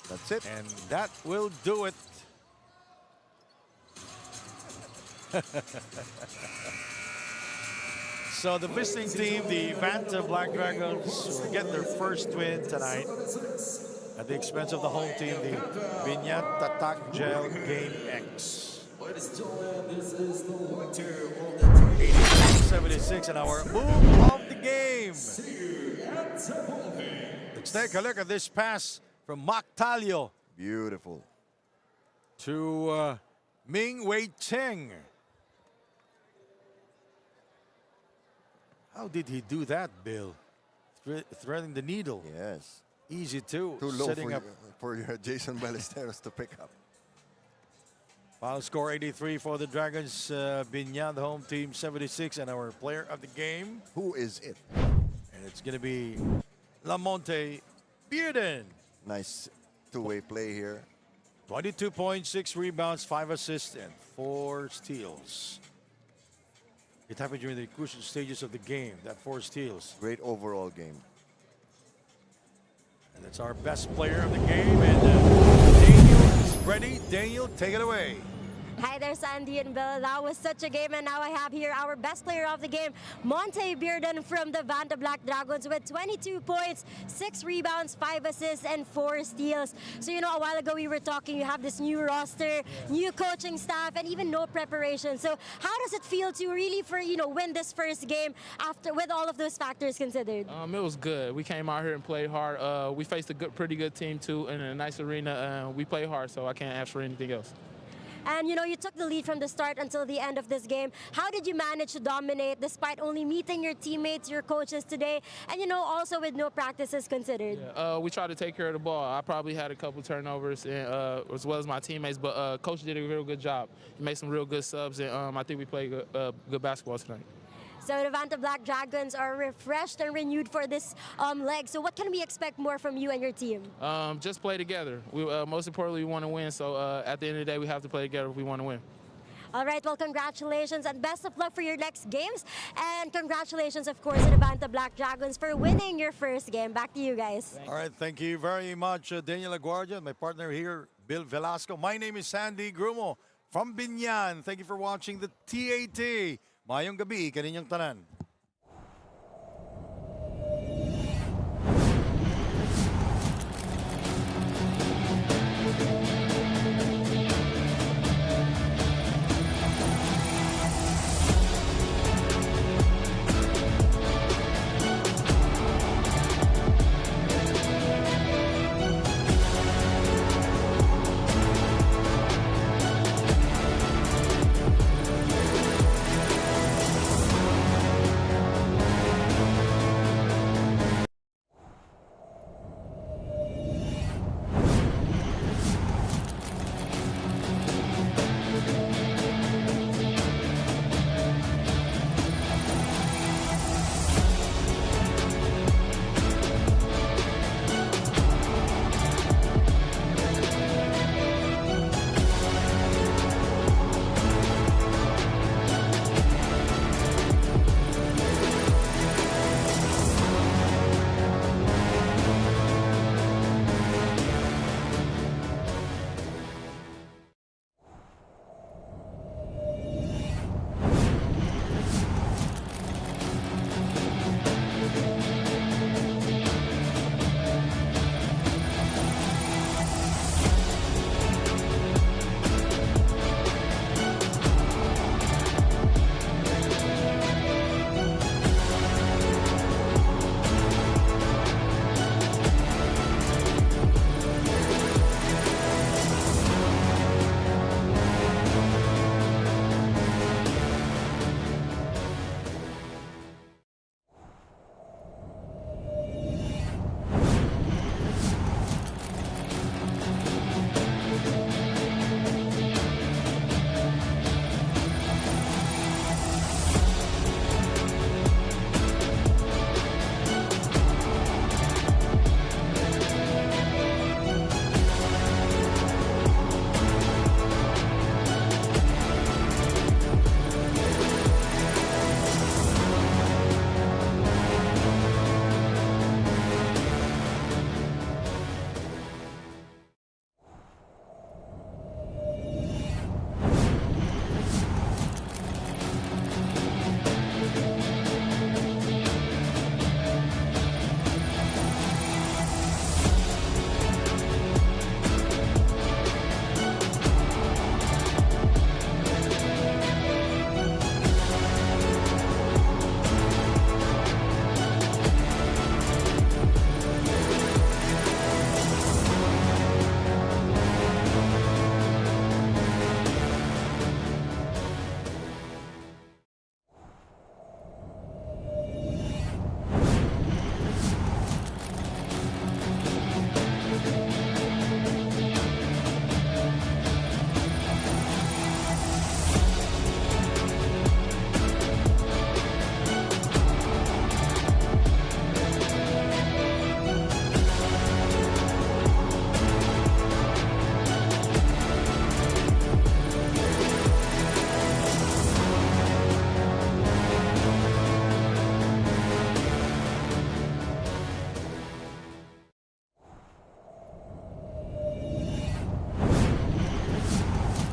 That's it. And that will do it. So the visiting team, the Vanta Black Dragons, will get their first win tonight at the expense of the home team, the Biñan Tatak Gel Game X. Ladies and gentlemen, this is the winner of the 76 and our move of the game. Let's take a look at this pass from Mac Talio Beautiful. to Ming Wei Cheng. How did he do that, Bill? Threading the needle. Yes. Easy too. Too low Setting up. for Jason Ballesteros to pick up. Final score 83 for the Dragons. Biñan, the home team, 76, and our player of the game. Who is it? And it's going to be Lamonte Bearden. Nice two-way play here. 22 points, 6 rebounds, 5 assists, and 4 steals. It happened during the crucial stages of the game, that 4 steals. Great overall game. And it's our best player of the game. And Daniel is ready. Daniel, take it away. Hi there, Sandy and Bill. That was such a game, and now I have here our best player of the game, Monte Bearden from the Vanta Black Dragons with 22 points, 6 rebounds, 5 assists, and 4 steals. So, a while ago we were talking, you have this new roster, new coaching staff, and even no preparation. So, how does it feel to really, win this first game after with all of those factors considered? It was good. We came out here and played hard. We faced a pretty good team too in a nice arena. We played hard, so I can't ask for anything else. And you took the lead from the start until the end of this game. How did you manage to dominate despite only meeting your teammates, your coaches today, and also with no practices considered? We tried to take care of the ball. I probably had a couple turnovers, and, as well as my teammates, but coach did a real good job. He made some real good subs, and I think we played good basketball tonight. So the Vanta Black Dragons are refreshed and renewed for this leg. So what can we expect more from you and your team? Just play together. Most importantly, we want to win. So at the end of the day, we have to play together if we want to win. All right, well, congratulations and best of luck for your next games. And congratulations, of course, to the Vanta Black Dragons for winning your first game. Back to you guys. All right, thank you very much, Daniel Aguardia, my partner here, Bill Velasco. My name is Sandy Grumo from Biñan. Thank you for watching the TAT. Mayong gabi, kaninyong tanan.